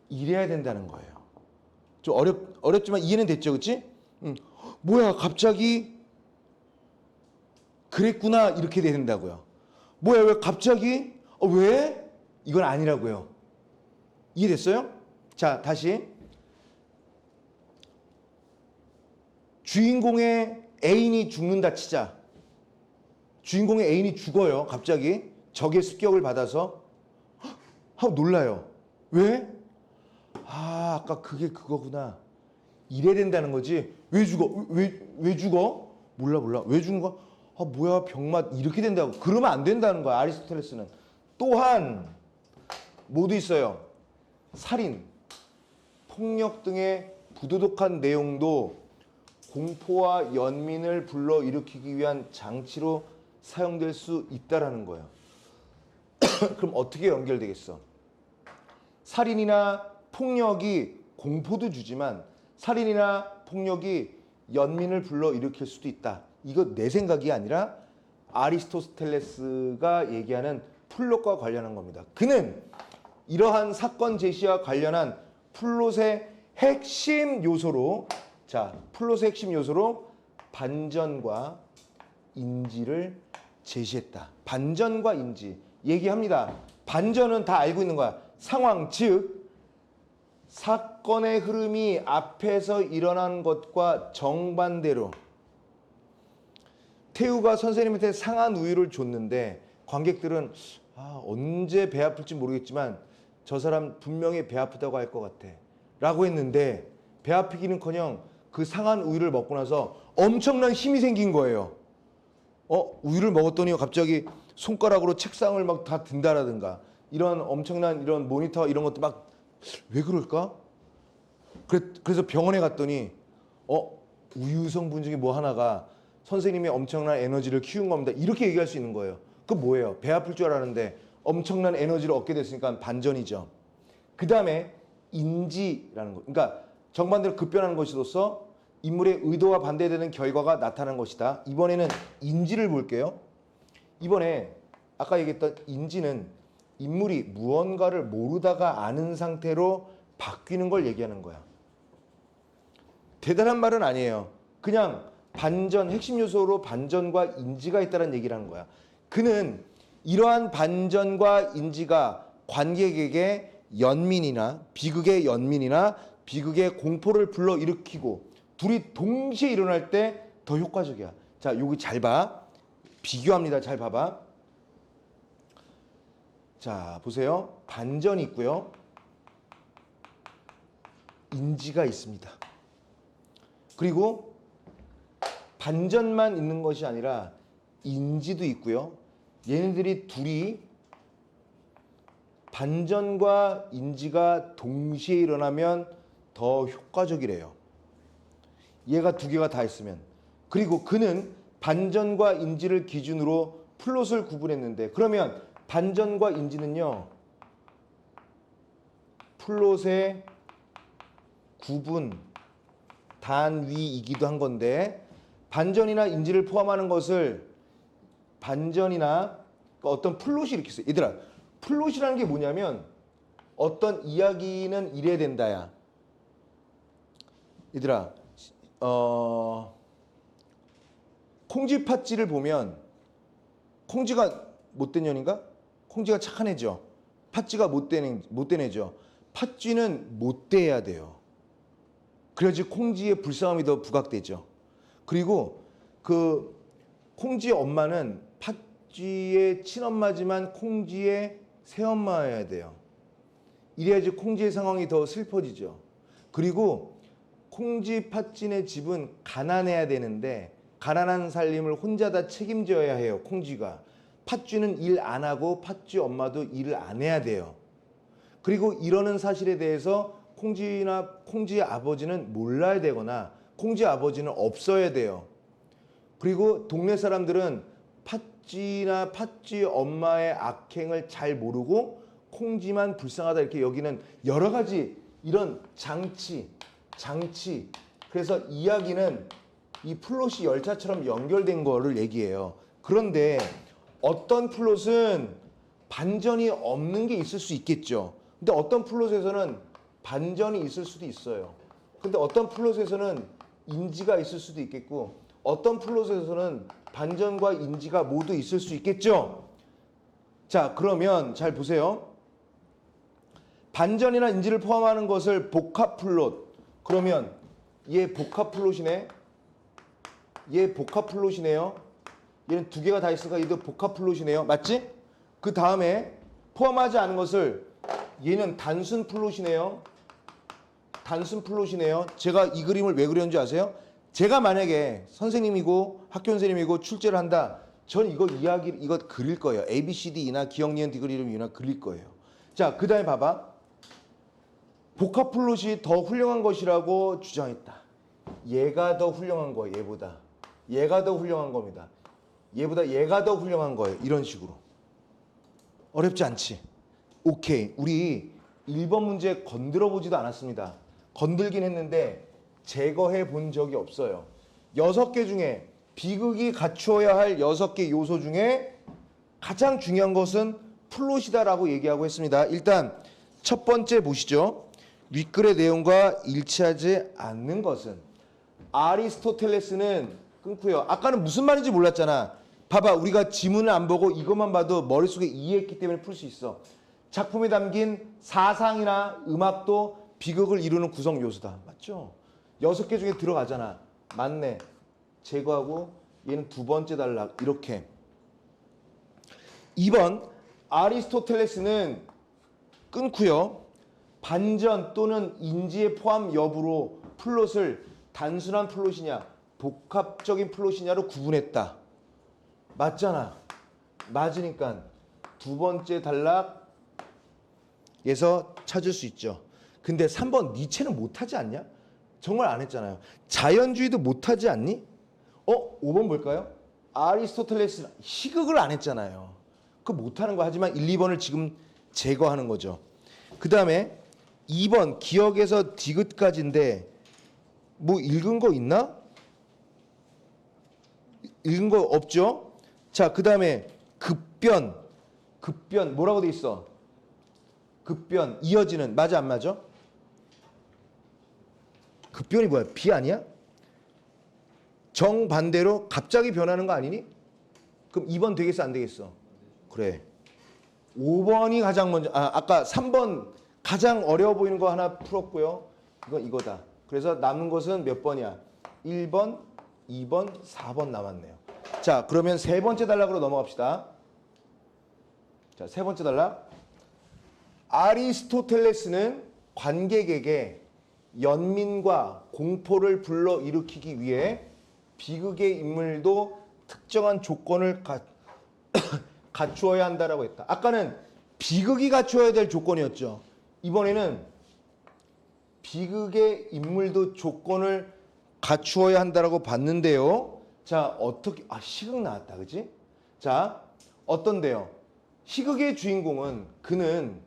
Speaker 1: 이래야 된다는 거예요. 좀 어렵지만 이해는 됐죠, 그렇지? 뭐야 갑자기 그랬구나 이렇게 돼야 된다고요. 뭐야 왜 갑자기 왜? 이건 아니라고요. 이해됐어요? 자 다시 주인공의 애인이 죽는다 치자. 주인공의 애인이 죽어요. 갑자기 적의 습격을 받아서 하고 놀라요. 왜? 아까 그게 그거구나. 이래야 된다는 거지. 왜 죽어? 왜 죽어? 몰라. 왜 죽은 거야? 뭐야 병맛 이렇게 된다고. 그러면 안 된다는 거야. 아리스토텔레스는. 또한 뭐도 있어요. 살인, 폭력 등의 부도덕한 내용도 공포와 연민을 불러일으키기 위한 장치로 사용될 수 있다라는 거예요. 그럼 어떻게 연결되겠어? 살인이나 폭력이 공포도 주지만 살인이나 폭력이 연민을 불러일으킬 수도 있다. 이거 내 생각이 아니라 아리스토텔레스가 얘기하는 플롯과 관련한 겁니다. 그는 이러한 사건 제시와 관련한 플롯의 핵심 요소로 플롯의 핵심 요소로 반전과 인지를 제시했다. 반전과 인지 얘기합니다. 반전은 다 알고 있는 거야. 상황 즉 사건의 흐름이 앞에서 일어난 것과 정반대로 태우가 선생님한테 상한 우유를 줬는데 관객들은 언제 배 아플지 모르겠지만 저 사람 분명히 배 아프다고 할 것 같아 라고 했는데 배 아프기는커녕 그 상한 우유를 먹고 나서 엄청난 힘이 생긴 거예요. 우유를 먹었더니 갑자기 손가락으로 책상을 막 다 든다라든가 이런 엄청난 이런 모니터 이런 것도 막 왜 그럴까? 그래서 병원에 갔더니 우유 성분 중에 뭐 하나가 선생님이 엄청난 에너지를 키운 겁니다. 이렇게 얘기할 수 있는 거예요. 그 뭐예요? 배 아플 줄 알았는데 엄청난 에너지를 얻게 됐으니까 반전이죠. 그 다음에 인지라는 거. 그러니까 정반대로 급변하는 것으로서 인물의 의도와 반대되는 결과가 나타난 것이다. 이번에는 인지를 볼게요. 이번에 아까 얘기했던 인지는 인물이 무언가를 모르다가 아는 상태로 바뀌는 걸 얘기하는 거야. 대단한 말은 아니에요. 그냥 반전, 핵심 요소로 반전과 인지가 있다는 얘기를 하는 거야. 그는 이러한 반전과 인지가 관객에게 연민이나 비극의 연민이나 비극의 공포를 불러일으키고 둘이 동시에 일어날 때 더 효과적이야. 자, 여기 잘 봐. 비교합니다. 잘 봐봐. 자, 보세요. 반전이 있고요. 인지가 있습니다. 그리고 반전만 있는 것이 아니라 인지도 있고요. 얘네들이 둘이 반전과 인지가 동시에 일어나면 더 효과적이래요. 얘가 두 개가 다 있으면. 그리고 그는 반전과 인지를 기준으로 플롯을 구분했는데, 그러면 반전과 인지는요, 플롯의 구분 단위이기도 한 건데, 반전이나 인지를 포함하는 것을 반전이나 어떤 플롯이 이렇게 써요. 얘들아, 플롯이라는 게 뭐냐면 어떤 이야기는 이래야 된다야. 얘들아, 콩쥐 팥쥐를 보면 콩쥐가 못된 년인가? 콩쥐가 착한 애죠. 팥쥐가 못된 애죠. 팥쥐는 못돼야 돼요. 그래야지 콩쥐의 불쌍함이 더 부각되죠. 그리고 그 콩쥐의 엄마는 팥쥐의 친엄마지만 콩쥐의 새엄마여야 돼요. 이래야지 콩쥐의 상황이 더 슬퍼지죠. 그리고 콩쥐 팥쥐네 집은 가난해야 되는데 가난한 살림을 혼자 다 책임져야 해요. 콩쥐가. 팥쥐는 일 안 하고 팥쥐 엄마도 일을 안 해야 돼요. 그리고 이러는 사실에 대해서 콩쥐의 아버지는 몰라야 되거나 콩쥐 아버지는 없어야 돼요. 그리고 동네 사람들은 팥쥐나 팥쥐 엄마의 악행을 잘 모르고 콩쥐만 불쌍하다 이렇게 여기는 여러 가지 이런 장치. 그래서 이야기는 이 플롯이 열차처럼 연결된 거를 얘기해요. 그런데 어떤 플롯은 반전이 없는 게 있을 수 있겠죠. 근데 어떤 플롯에서는 반전이 있을 수도 있어요. 근데 어떤 플롯에서는 인지가 있을 수도 있겠고 어떤 플롯에서는 반전과 인지가 모두 있을 수 있겠죠. 자, 그러면 잘 보세요. 반전이나 인지를 포함하는 것을 복합 플롯. 그러면 얘 복합 플롯이네. 얘 복합 플롯이네요. 얘는 두 개가 다 있으니까 얘도 복합 플롯이네요. 맞지? 그 다음에 포함하지 않은 것을 얘는 단순 플롯이네요. 단순 플롯이네요. 제가 이 그림을 왜 그렸는지 아세요? 제가 만약에 선생님이고 학교 선생님이고 출제를 한다. 전 이거 그릴 거예요. A, B, C, D나 기억, 니은, 디귿, 이름, 유나 그릴 거예요. 자, 그 다음에 봐봐. 복합 플롯이 더 훌륭한 것이라고 주장했다. 얘가 더 훌륭한 거예요. 얘보다. 얘가 더 훌륭한 겁니다. 얘가 더 훌륭한 거예요. 이런 식으로. 어렵지 않지? 오케이. 우리 1번 문제 건드려 보지도 않았습니다. 건들긴 했는데 제거해 본 적이 없어요. 6개 중에 비극이 갖추어야 할 6개 요소 중에 가장 중요한 것은 플롯이다라고 얘기하고 했습니다. 일단 첫 번째 보시죠. 윗글의 내용과 일치하지 않는 것은 아리스토텔레스는 끊고요. 아까는 무슨 말인지 몰랐잖아. 봐봐. 우리가 지문을 안 보고 이것만 봐도 머릿속에 이해했기 때문에 풀 수 있어. 작품에 담긴 사상이나 음악도 비극을 이루는 구성 요소다. 맞죠? 6개 중에 들어가잖아. 맞네. 제거하고 얘는 두 번째 단락. 이렇게. 2번 아리스토텔레스는 끊고요. 반전 또는 인지의 포함 여부로 플롯을 단순한 플롯이냐 복합적인 플롯이냐로 구분했다. 맞잖아. 맞으니까 두 번째 단락에서 찾을 수 있죠. 근데 3번 니체는 못하지 않냐? 정말 안 했잖아요. 자연주의도 못하지 않니? 5번 볼까요? 아리스토텔레스는 희극을 안 했잖아요. 그거 못하는 거. 하지만 1, 2번을 지금 제거하는 거죠. 그 다음에 2번 기억에서 디귿까지인데 뭐 읽은 거 있나? 읽은 거 없죠? 자, 그 다음에 급변 뭐라고 돼 있어? 급변 이어지는. 맞아 안 맞아? 급변이 뭐야? 비 아니야? 정반대로 갑자기 변하는 거 아니니? 그럼 2번 되겠어 안 되겠어? 그래. 5번이 가장 먼저. 아까 3번 가장 어려워 보이는 거 하나 풀었고요. 이거다. 그래서 남은 것은 몇 번이야? 1번, 2번, 4번 남았네요. 자, 그러면 세 번째 단락으로 넘어갑시다. 자, 세 번째 단락. 아리스토텔레스는 관객에게 연민과 공포를 불러일으키기 위해 비극의 인물도 특정한 조건을 갖추어야 한다라고 했다. 아까는 비극이 갖추어야 될 조건이었죠. 이번에는 비극의 인물도 조건을 갖추어야 한다라고 봤는데요. 자, 어떻게 시극 나왔다. 그지? 자, 어떤데요? 시극의 주인공은 그는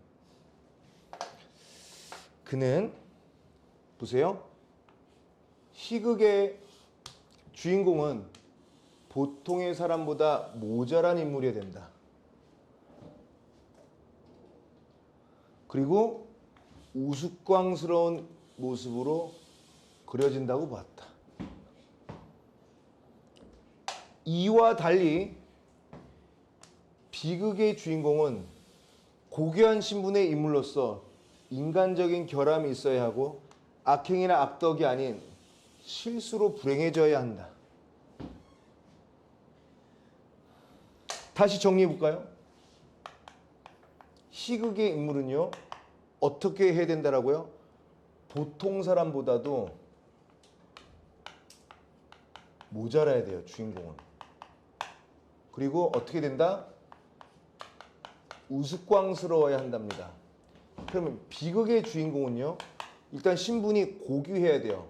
Speaker 1: 보세요. 시극의 주인공은 보통의 사람보다 모자란 인물이어야 된다. 그리고 우스꽝스러운 모습으로 그려진다고 봤다. 이와 달리 비극의 주인공은 고귀한 신분의 인물로서 인간적인 결함이 있어야 하고 악행이나 악덕이 아닌 실수로 불행해져야 한다. 다시 정리해 볼까요? 시극의 인물은요, 어떻게 해야 된다라고요? 보통 사람보다도 모자라야 돼요, 주인공은. 그리고 어떻게 된다? 우스꽝스러워야 한답니다. 그러면 비극의 주인공은요, 일단 신분이 고귀해야 돼요.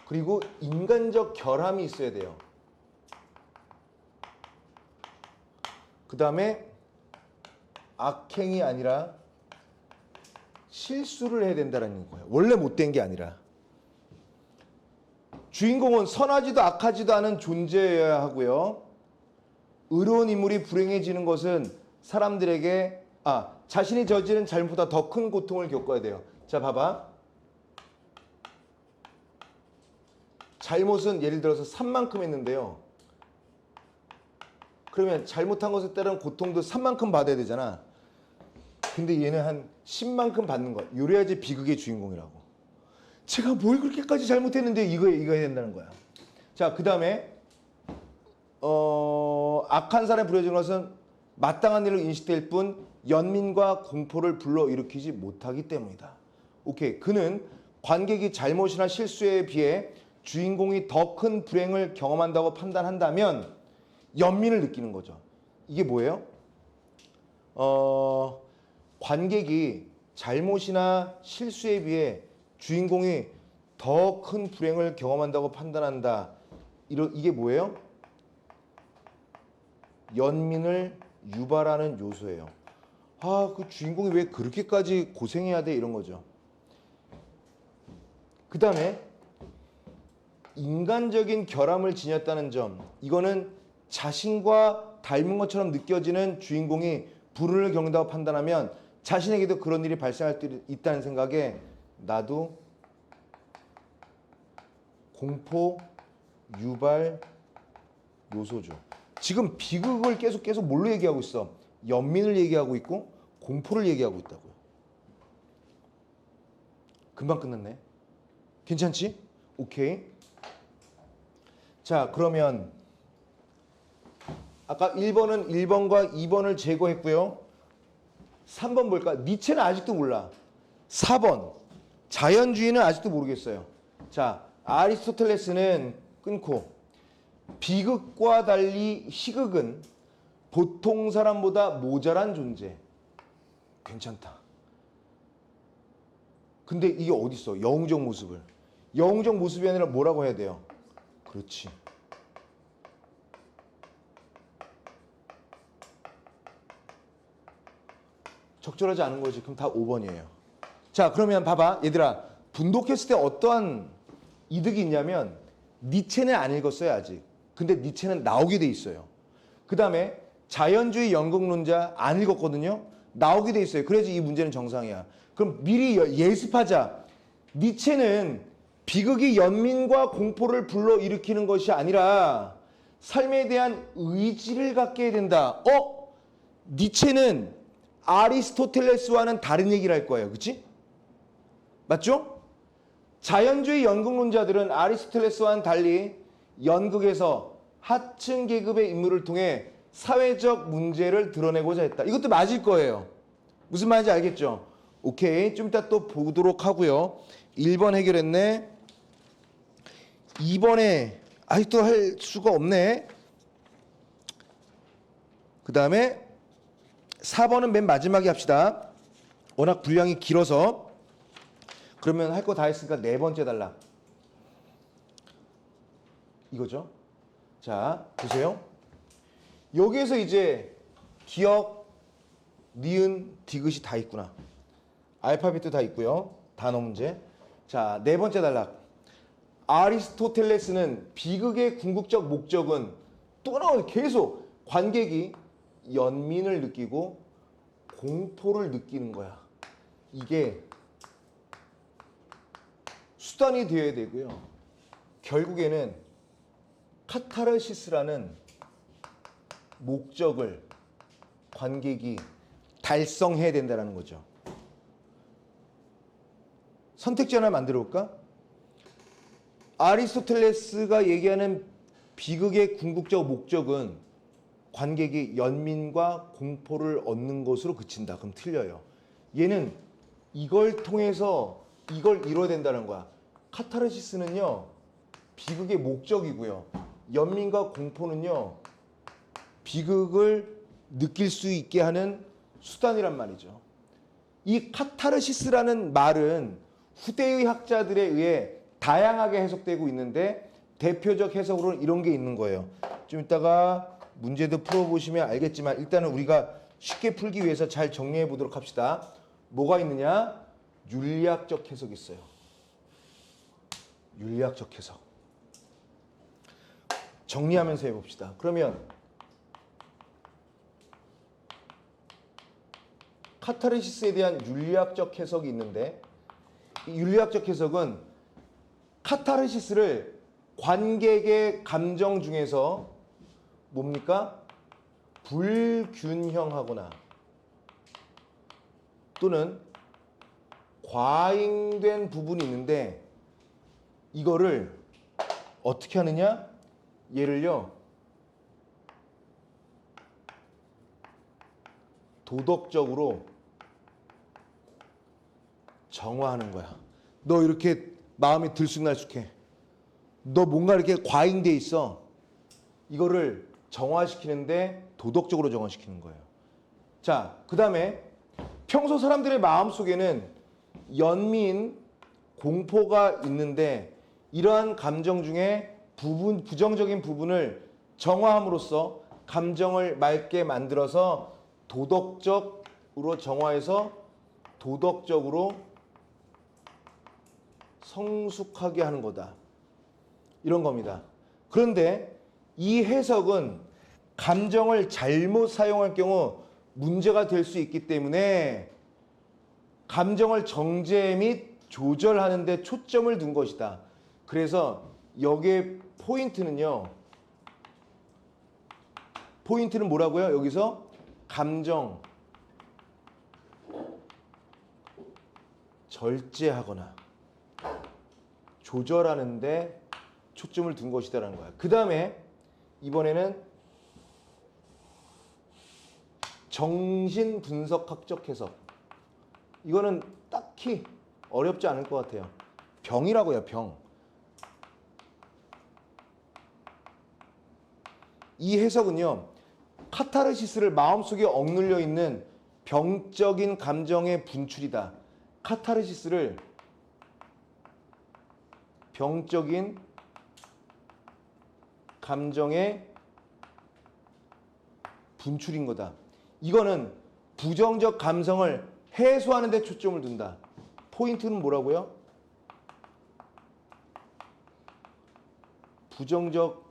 Speaker 1: 그리고 인간적 결함이 있어야 돼요. 그 다음에 악행이 아니라 실수를 해야 된다는 거예요. 원래 못된 게 아니라. 주인공은 선하지도 악하지도 않은 존재여야 하고요. 의로운 인물이 불행해지는 것은 사람들에게 자신이 저지른 잘못보다 더 큰 고통을 겪어야 돼요. 자, 봐봐. 잘못은 예를 들어서 산만큼 했는데요. 그러면 잘못한 것에 따른 고통도 산만큼 받아야 되잖아. 근데 얘는 한 10만큼 받는 거야. 요래야지 비극의 주인공이라고. 제가 뭘 그렇게까지 잘못했는데 이거 해야 된다는 거야. 자, 그 다음에 악한 사람이 부려진 것은 마땅한 일로 인식될 뿐 연민과 공포를 불러일으키지 못하기 때문이다. 오케이. 그는 관객이 잘못이나 실수에 비해 주인공이 더 큰 불행을 경험한다고 판단한다면 연민을 느끼는 거죠. 이게 뭐예요? 관객이 잘못이나 실수에 비해 주인공이 더 큰 불행을 경험한다고 판단한다. 이게 뭐예요? 연민을 유발하는 요소예요. 그 주인공이 왜 그렇게까지 고생해야 돼? 이런 거죠. 그 다음에 인간적인 결함을 지녔다는 점. 이거는 자신과 닮은 것처럼 느껴지는 주인공이 불운을 겪는다고 판단하면 자신에게도 그런 일이 발생할 수 있다는 생각에 나도 공포 유발 요소죠. 지금 비극을 계속 뭘로 얘기하고 있어? 연민을 얘기하고 있고 공포를 얘기하고 있다고요. 금방 끝났네. 괜찮지? 오케이. 자, 그러면 아까 1번은 1번과 2번을 제거했고요. 3번 볼까? 니체는 아직도 몰라. 4번 자연주의는 아직도 모르겠어요. 자, 아리스토텔레스는 끊고 비극과 달리 시극은 보통 사람보다 모자란 존재. 괜찮다. 근데 이게 어딨어? 영웅적 모습을. 영웅적 모습이 아니라 뭐라고 해야 돼요? 그렇지. 적절하지 않은 거지. 그럼 다 5번이에요. 자, 그러면 봐봐. 얘들아, 분독했을 때 어떠한 이득이 있냐면 니체는 안 읽었어요, 아직. 근데 니체는 나오게 돼 있어요. 그 다음에 자연주의 연극론자 안 읽었거든요. 나오게 돼 있어요. 그래서 이 문제는 정상이야. 그럼 미리 예습하자. 니체는 비극이 연민과 공포를 불러일으키는 것이 아니라 삶에 대한 의지를 갖게 해야 된다. 니체는 아리스토텔레스와는 다른 얘기를 할 거예요. 그치? 맞죠? 자연주의 연극론자들은 아리스토텔레스와는 달리 연극에서 하층 계급의 인물을 통해 사회적 문제를 드러내고자 했다. 이것도 맞을 거예요. 무슨 말인지 알겠죠? 오케이. 좀 이따 또 보도록 하고요. 1번 해결했네. 2번에 아직도 할 수가 없네. 그 다음에 4번은 맨 마지막에 합시다. 워낙 분량이 길어서. 그러면 할 거 다 했으니까 네 번째 단락. 이거죠. 자, 보세요. 여기에서 이제 기역, 니은, 디귿이 다 있구나. 알파벳도 다 있고요. 단어 문제. 자, 네 번째 단락. 아리스토텔레스는 비극의 궁극적 목적은 또 나오는 계속 관객이 연민을 느끼고 공포를 느끼는 거야. 이게 수단이 되어야 되고요. 결국에는 카타르시스라는 목적을 관객이 달성해야 된다는 거죠. 선택지 하나 만들어 볼까? 아리스토텔레스가 얘기하는 비극의 궁극적 목적은 관객이 연민과 공포를 얻는 것으로 그친다. 그럼 틀려요. 얘는 이걸 통해서 이걸 이뤄야 된다는 거야. 카타르시스는요, 비극의 목적이고요. 연민과 공포는요, 비극을 느낄 수 있게 하는 수단이란 말이죠. 이 카타르시스라는 말은 후대의 학자들에 의해 다양하게 해석되고 있는데 대표적 해석으로는 이런 게 있는 거예요. 좀 이따가 문제도 풀어보시면 알겠지만 일단은 우리가 쉽게 풀기 위해서 잘 정리해 보도록 합시다. 뭐가 있느냐? 윤리학적 해석이 있어요. 윤리학적 해석. 정리하면서 해봅시다. 그러면 카타르시스에 대한 윤리학적 해석이 있는데 이 윤리학적 해석은 카타르시스를 관객의 감정 중에서 뭡니까? 불균형하거나 또는 과잉된 부분이 있는데 이거를 어떻게 하느냐? 얘를요 도덕적으로 정화하는 거야. 너 이렇게 마음이 들쑥날쑥해. 너 뭔가 이렇게 과잉돼 있어. 이거를 정화시키는데 도덕적으로 정화시키는 거예요. 자, 그 다음에 평소 사람들의 마음속에는 연민, 공포가 있는데 이러한 감정 중에 부정적인 부분을 정화함으로써 감정을 맑게 만들어서 도덕적으로 정화해서 도덕적으로 성숙하게 하는 거다. 이런 겁니다. 그런데 이 해석은 감정을 잘못 사용할 경우 문제가 될 수 있기 때문에 감정을 정제 및 조절하는 데 초점을 둔 것이다. 그래서 여기에 포인트는 뭐라고요? 여기서 감정 절제하거나 조절하는 데 초점을 둔 것이다라는 거야. 그 다음에 이번에는 정신분석학적 해석. 이거는 딱히 어렵지 않을 것 같아요. 병이라고요, 병. 이 해석은요, 카타르시스를 마음속에 억눌려 있는 병적인 감정의 분출이다. 카타르시스를 병적인 감정의 분출인 거다. 이거는 부정적 감성을 해소하는 데 초점을 둔다. 포인트는 뭐라고요? 부정적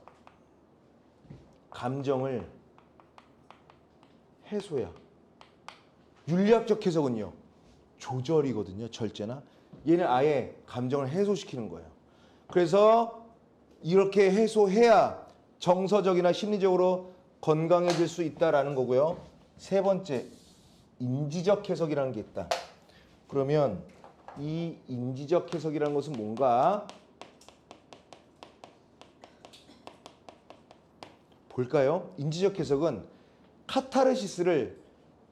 Speaker 1: 감정을 해소야. 윤리학적 해석은요, 조절이거든요. 절제나. 얘는 아예 감정을 해소시키는 거예요. 그래서 이렇게 해소해야 정서적이나 심리적으로 건강해질 수 있다라는 거고요. 세 번째, 인지적 해석이라는 게 있다. 그러면 이 인지적 해석이라는 것은 뭔가 볼까요? 인지적 해석은 카타르시스를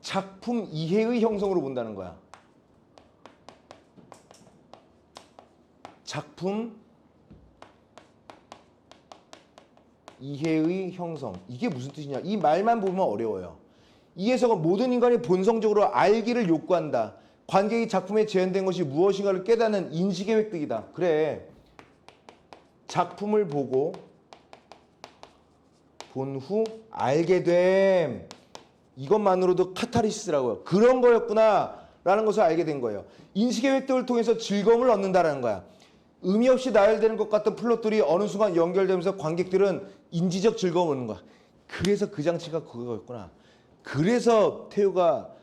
Speaker 1: 작품 이해의 형성으로 본다는 거야. 작품 이해의 형성. 이게 무슨 뜻이냐? 이 말만 보면 어려워요. 이 해석은 모든 인간이 본성적으로 알기를 욕구한다. 관객이 작품에 재현된 것이 무엇인가를 깨닫는 인식의 획득이다. 그래. 작품을 보고 본 후 알게 됨. 이것만으로도 카타르시스라고요. 그런 거였구나 라는 것을 알게 된 거예요. 인식의 획득을 통해서 즐거움을 얻는다라는 거야. 의미 없이 나열되는 것 같은 플롯들이 어느 순간 연결되면서 관객들은 인지적 즐거움을 얻는 거야. 그래서 그 장치가 그거였구나. 그래서 태우가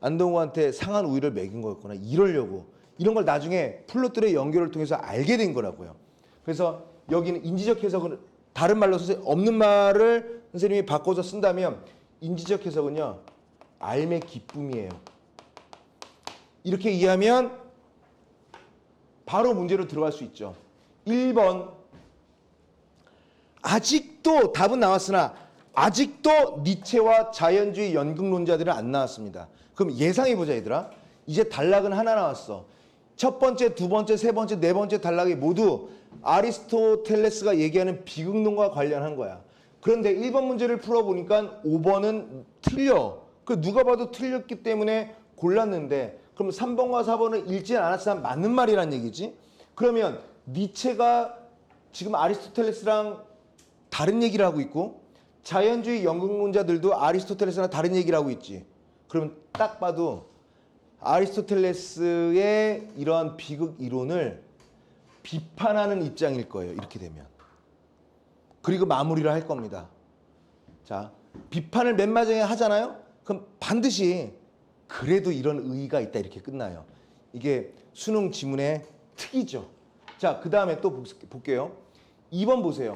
Speaker 1: 안동우한테 상한 우위를 매긴 거였구나. 이러려고. 이런 걸 나중에 플롯들의 연결을 통해서 알게 된 거라고요. 그래서 여기는 인지적 해석은 다른 말로 없는 말을 선생님이 바꿔서 쓴다면 인지적 해석은요. 알매 기쁨이에요. 이렇게 이해하면 바로 문제로 들어갈 수 있죠. 1번 아직도 답은 나왔으나 아직도 니체와 자연주의 연극론자들은 안 나왔습니다. 그럼 예상해보자 얘들아. 이제 단락은 하나 나왔어. 첫 번째, 두 번째, 세 번째, 네 번째 단락이 모두 아리스토텔레스가 얘기하는 비극론과 관련한 거야. 그런데 1번 문제를 풀어보니까 5번은 틀려. 그 누가 봐도 틀렸기 때문에 골랐는데 그럼 3번과 4번은 읽지 않았으면 맞는 말이란 얘기지. 그러면 니체가 지금 아리스토텔레스랑 다른 얘기를 하고 있고 자연주의 연극론자들도 아리스토텔레스랑 다른 얘기를 하고 있지. 그러면 딱 봐도 아리스토텔레스의 이러한 비극 이론을 비판하는 입장일 거예요. 이렇게 되면. 그리고 마무리를 할 겁니다. 자, 비판을 맨 마지막에 하잖아요. 그럼 반드시 그래도 이런 의의가 있다 이렇게 끝나요. 이게 수능 지문의 특이죠. 자, 그 다음에 또 볼게요. 2번 보세요.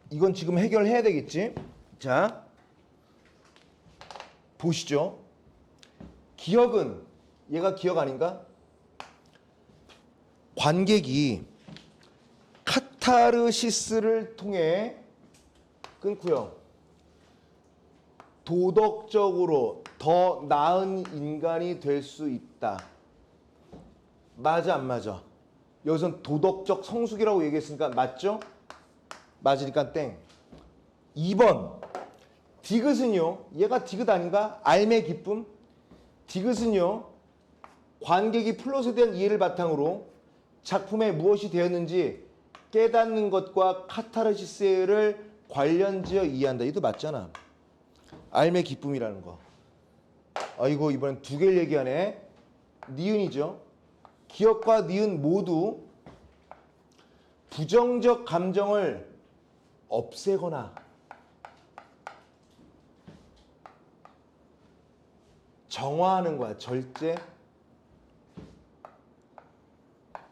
Speaker 1: 이건 지금 해결해야 되겠지. 자, 보시죠. 기억은 얘가 기억 아닌가? 관객이 카타르시스를 통해 끊고요. 도덕적으로 더 나은 인간이 될 수 있다. 맞아 안 맞아? 여기선 도덕적 성숙이라고 얘기했으니까 맞죠? 맞으니까 땡. 2번 디귿은요. 얘가 디귿 아닌가? 알매 기쁨. 디귿은요. 관객이 플롯에 대한 이해를 바탕으로 작품에 무엇이 되었는지 깨닫는 것과 카타르시스를 관련지어 이해한다. 이도 맞잖아. 알매 기쁨이라는 거. 아이고 이번엔 두 개를 얘기하네. 니은이죠. 기억과 니은 모두 부정적 감정을 없애거나 정화하는 거야. 절제.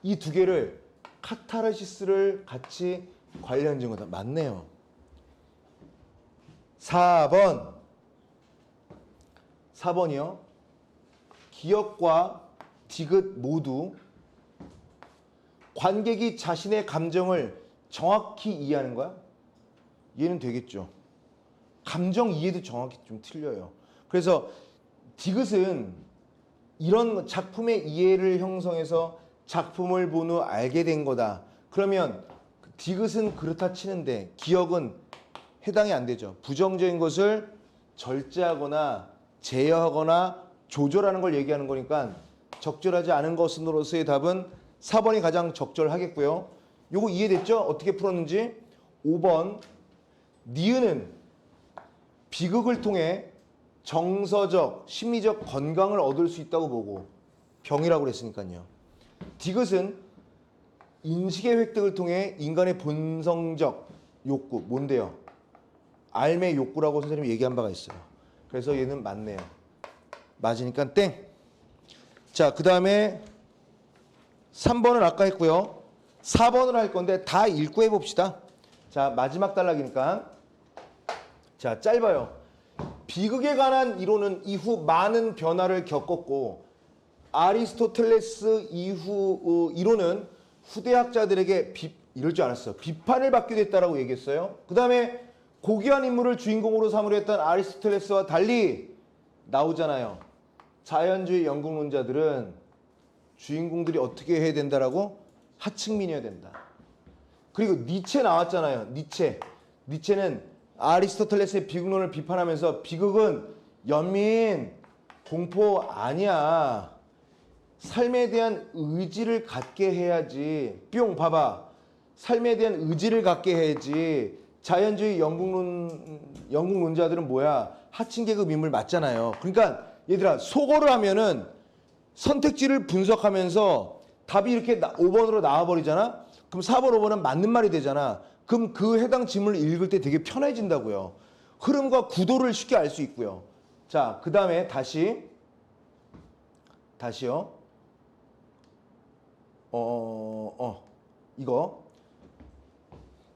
Speaker 1: 이 두 개를 카타르시스를 같이 관련지은 거다. 맞네요. 4번이요. 기억과 디귿 모두 관객이 자신의 감정을 정확히 이해하는 거야? 이해는 되겠죠. 감정 이해도 정확히 좀 틀려요. 그래서 디귿은 이런 작품의 이해를 형성해서 작품을 본 후 알게 된 거다. 그러면 디귿은 그렇다 치는데 기억은 해당이 안 되죠. 부정적인 것을 절제하거나 제어하거나 조절하는 걸 얘기하는 거니까 적절하지 않은 것으로서의 답은 4번이 가장 적절하겠고요. 요거 이해됐죠? 어떻게 풀었는지. 5번 니은은 비극을 통해 정서적, 심리적 건강을 얻을 수 있다고 보고 병이라고 그랬으니까요. 디귿은 인식의 획득을 통해 인간의 본성적 욕구, 뭔데요? 알매 욕구라고 선생님이 얘기한 바가 있어요. 그래서 얘는 맞네요. 맞으니까 땡. 자, 그 다음에 3번은 아까 했고요. 4번을 할 건데 다 읽고 해봅시다. 자, 마지막 단락이니까. 자, 짧아요. 비극에 관한 이론은 이후 많은 변화를 겪었고 아리스토텔레스 이후 이론은 후대학자들에게 이럴 줄 알았어. 비판을 받게 됐다라고 얘기했어요. 그 다음에 고귀한 인물을 주인공으로 삼으려 했던 아리스토텔레스와 달리 나오잖아요. 자연주의 영국론자들은 주인공들이 어떻게 해야 된다라고? 하층민이어야 된다. 그리고 니체 나왔잖아요. 니체는 아리스토텔레스의 비극론을 비판하면서 비극은 연민, 공포 아니야. 삶에 대한 의지를 갖게 해야지. 뿅 봐봐. 삶에 대한 의지를 갖게 해야지. 자연주의 영국론자들은 뭐야? 하층계급 인물 맞잖아요. 그러니까 얘들아 속어를 하면은 선택지를 분석하면서 답이 이렇게 5번으로 나와버리잖아. 그럼 4번, 5번은 맞는 말이 되잖아. 그럼 그 해당 지문을 읽을 때 되게 편해진다고요. 흐름과 구도를 쉽게 알 수 있고요. 자, 그 다음에 다시요. 이거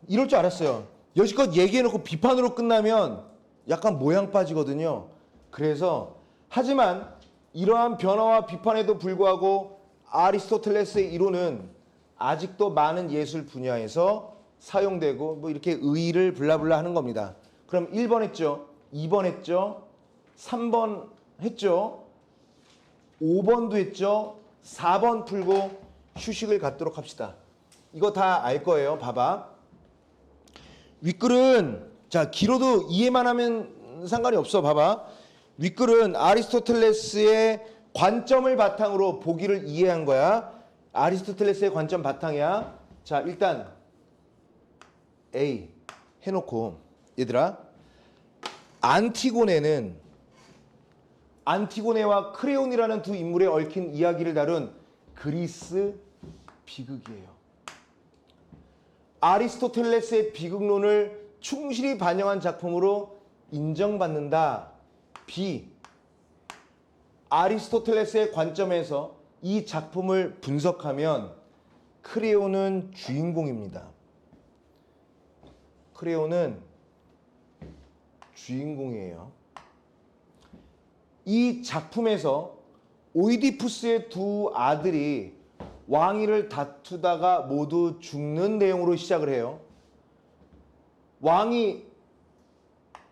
Speaker 1: 이럴 줄 알았어요. 여지껏 얘기해놓고 비판으로 끝나면 약간 모양 빠지거든요. 그래서 하지만 이러한 변화와 비판에도 불구하고 아리스토텔레스의 이론은 아직도 많은 예술 분야에서 사용되고 뭐 이렇게 의의를 블라블라 하는 겁니다. 그럼 1번 했죠. 2번 했죠. 3번 했죠. 5번도 했죠. 4번 풀고 휴식을 갖도록 합시다. 이거 다 알 거예요. 봐봐. 윗글은 자 길어도 이해만 하면 상관이 없어. 봐봐. 윗글은 아리스토텔레스의 관점을 바탕으로 보기를 이해한 거야. 아리스토텔레스의 관점 바탕이야. 자 일단 A 해놓고 얘들아 안티고네와 크레온이라는 두 인물에 얽힌 이야기를 다룬 그리스 비극이에요. 아리스토텔레스의 비극론을 충실히 반영한 작품으로 인정받는다. B. 아리스토텔레스의 관점에서 이 작품을 분석하면 크레온은 주인공입니다. 크레온은 주인공이에요. 이 작품에서 오이디푸스의 두 아들이 왕위를 다투다가 모두 죽는 내용으로 시작을 해요.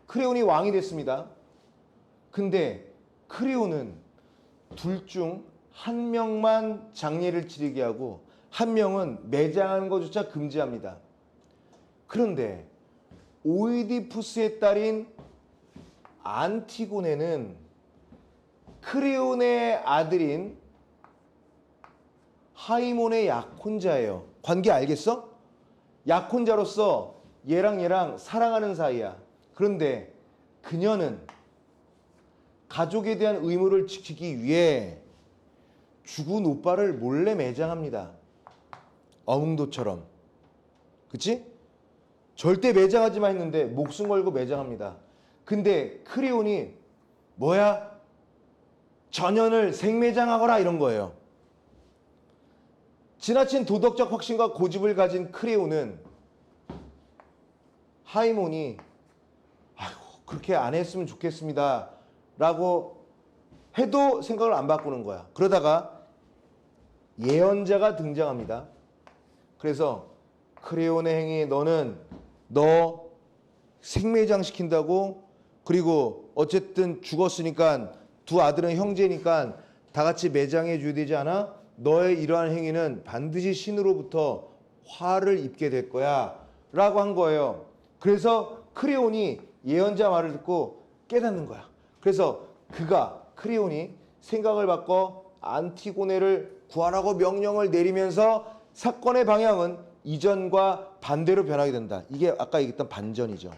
Speaker 1: 크레온이 왕이 됐습니다. 근데 크레온은 둘 중 한 명만 장례를 치르게 하고 한 명은 매장하는 것조차 금지합니다. 그런데 오이디푸스의 딸인 안티고네는 크레온의 아들인 하이몬의 약혼자예요. 관계 알겠어? 약혼자로서 얘랑 사랑하는 사이야. 그런데 그녀는 가족에 대한 의무를 지키기 위해 죽은 오빠를 몰래 매장합니다. 어몽도처럼. 그치? 절대 매장하지 마 했는데 목숨 걸고 매장합니다. 근데 크레온이 뭐야? 전연을 생매장하거라 이런 거예요. 지나친 도덕적 확신과 고집을 가진 크레온은 하이몬이 아이고 그렇게 안 했으면 좋겠습니다 라고 해도 생각을 안 바꾸는 거야. 그러다가 예언자가 등장합니다. 그래서 크레온의 행위 너 생매장 시킨다고 그리고 어쨌든 죽었으니까 두 아들은 형제니까 다 같이 매장해 줘야 되지 않아? 너의 이러한 행위는 반드시 신으로부터 화를 입게 될 거야 라고 한 거예요. 그래서 크레온이 예언자 말을 듣고 깨닫는 거야. 그래서 크레온이 생각을 바꿔 안티고네를 구하라고 명령을 내리면서 사건의 방향은 이전과 반대로 변하게 된다. 이게 아까 얘기했던 반전이죠.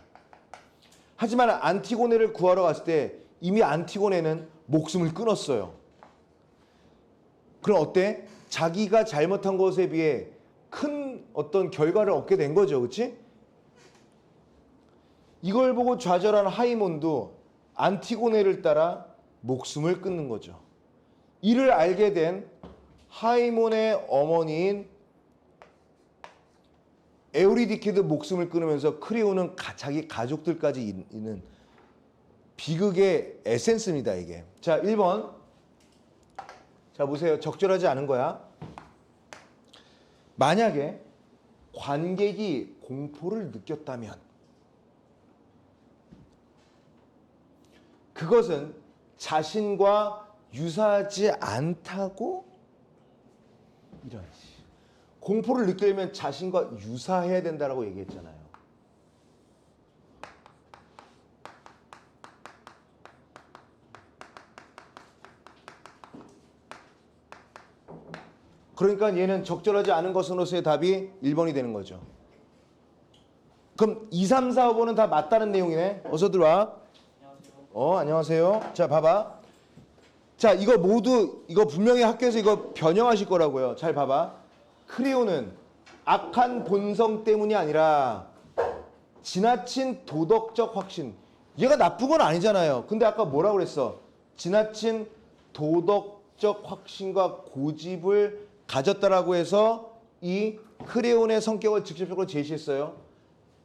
Speaker 1: 하지만 안티고네를 구하러 갔을 때 이미 안티고네는 목숨을 끊었어요. 그럼 어때? 자기가 잘못한 것에 비해 큰 어떤 결과를 얻게 된 거죠. 그렇지? 이걸 보고 좌절한 하이몬도 안티고네를 따라 목숨을 끊는 거죠. 이를 알게 된 하이몬의 어머니인 에우리디케도 목숨을 끊으면서 크레온은 자기 가족들까지 있는 비극의 에센스입니다. 이게. 자, 1번. 자, 보세요. 적절하지 않은 거야. 만약에 관객이 공포를 느꼈다면 그것은 자신과 유사하지 않다고 이러지. 공포를 느끼려면 자신과 유사해야 된다라고 얘기했잖아요. 그러니까 얘는 적절하지 않은 것으로서의 답이 1번이 되는 거죠. 그럼 2, 3, 4, 5번은 다 맞다는 내용이네. 어서 들어와. 안녕하세요. 자, 봐봐. 자, 이거 모두 이거 분명히 학교에서 이거 변형하실 거라고요. 잘 봐봐. 크레온은 악한 본성 때문이 아니라 지나친 도덕적 확신. 얘가 나쁜 건 아니잖아요. 근데 아까 뭐라고 그랬어? 지나친 도덕적 확신과 고집을 가졌다라고 해서 이 크레온의 성격을 직접적으로 제시했어요.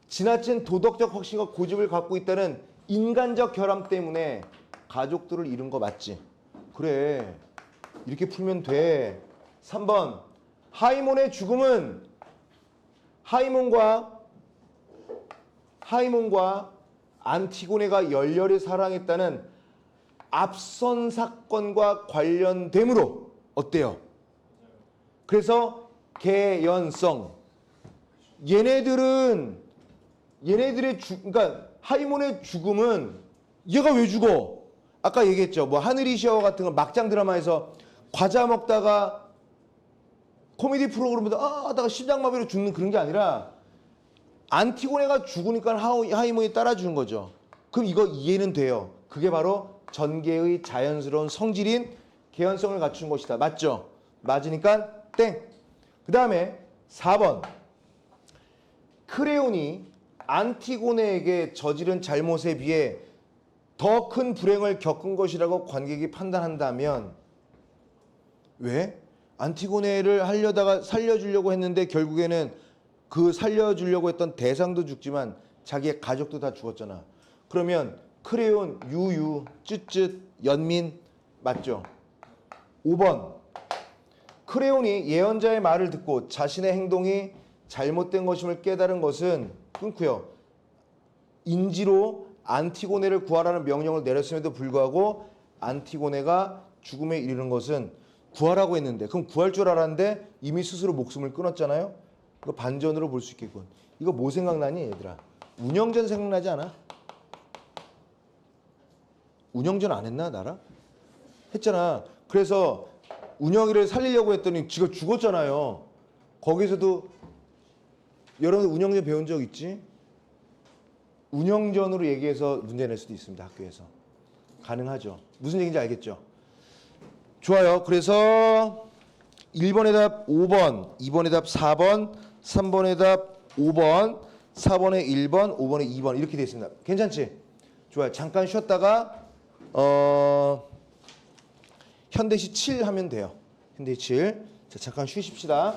Speaker 1: 지나친 도덕적 확신과 고집을 갖고 있다는 인간적 결함 때문에 가족들을 잃은 거 맞지? 그래. 이렇게 풀면 돼. 3번. 하이몬의 죽음은 하이몬과 안티고네가 열렬히 사랑했다는 앞선 사건과 관련되므로 어때요? 그래서 개연성. 얘네들의 그러니까 하이몬의 죽음은 얘가 왜 죽어? 아까 얘기했죠. 뭐 하늘이시여 같은 거 막장 드라마에서 과자 먹다가 코미디 프로그램보다 하다가 심장마비로 죽는 그런 게 아니라 안티고네가 죽으니까 하이몬이 따라 죽은 거죠. 그럼 이거 이해는 돼요. 그게 바로 전개의 자연스러운 성질인 개연성을 갖춘 것이다. 맞죠? 맞으니까 땡. 그 다음에 4번. 크레온이 안티고네에게 저지른 잘못에 비해 더 큰 불행을 겪은 것이라고 관객이 판단한다면 왜? 안티고네를 하려다가 살려주려고 했는데 결국에는 그 살려주려고 했던 대상도 죽지만 자기의 가족도 다 죽었잖아. 그러면 크레온, 유유, 쯧쯧, 연민 맞죠? 5번. 크레온이 예언자의 말을 듣고 자신의 행동이 잘못된 것임을 깨달은 것은 끊고요. 인지로 안티고네를 구하라는 명령을 내렸음에도 불구하고 안티고네가 죽음에 이르는 것은 구하라고 했는데 그럼 구할 줄 알았는데 이미 스스로 목숨을 끊었잖아요. 이거 반전으로 볼 수 있겠군. 이거 뭐 생각나니 얘들아? 운영전 생각나지 않아? 운영전 안 했나 나랑? 했잖아. 그래서 운영이를 살리려고 했더니 지가 죽었잖아요. 거기서도 여러분 운영전 배운 적 있지? 운영전으로 얘기해서 문제 낼 수도 있습니다. 학교에서. 가능하죠. 무슨 얘기인지 알겠죠? 좋아요. 그래서 1번의 답 5번, 2번의 답 4번, 3번의 답 5번, 4번의 1번, 5번의 2번 이렇게 되어 있습니다. 괜찮지? 좋아요. 잠깐 쉬었다가 현대시 7 하면 돼요. 현대시 7. 자, 잠깐 쉬십시다.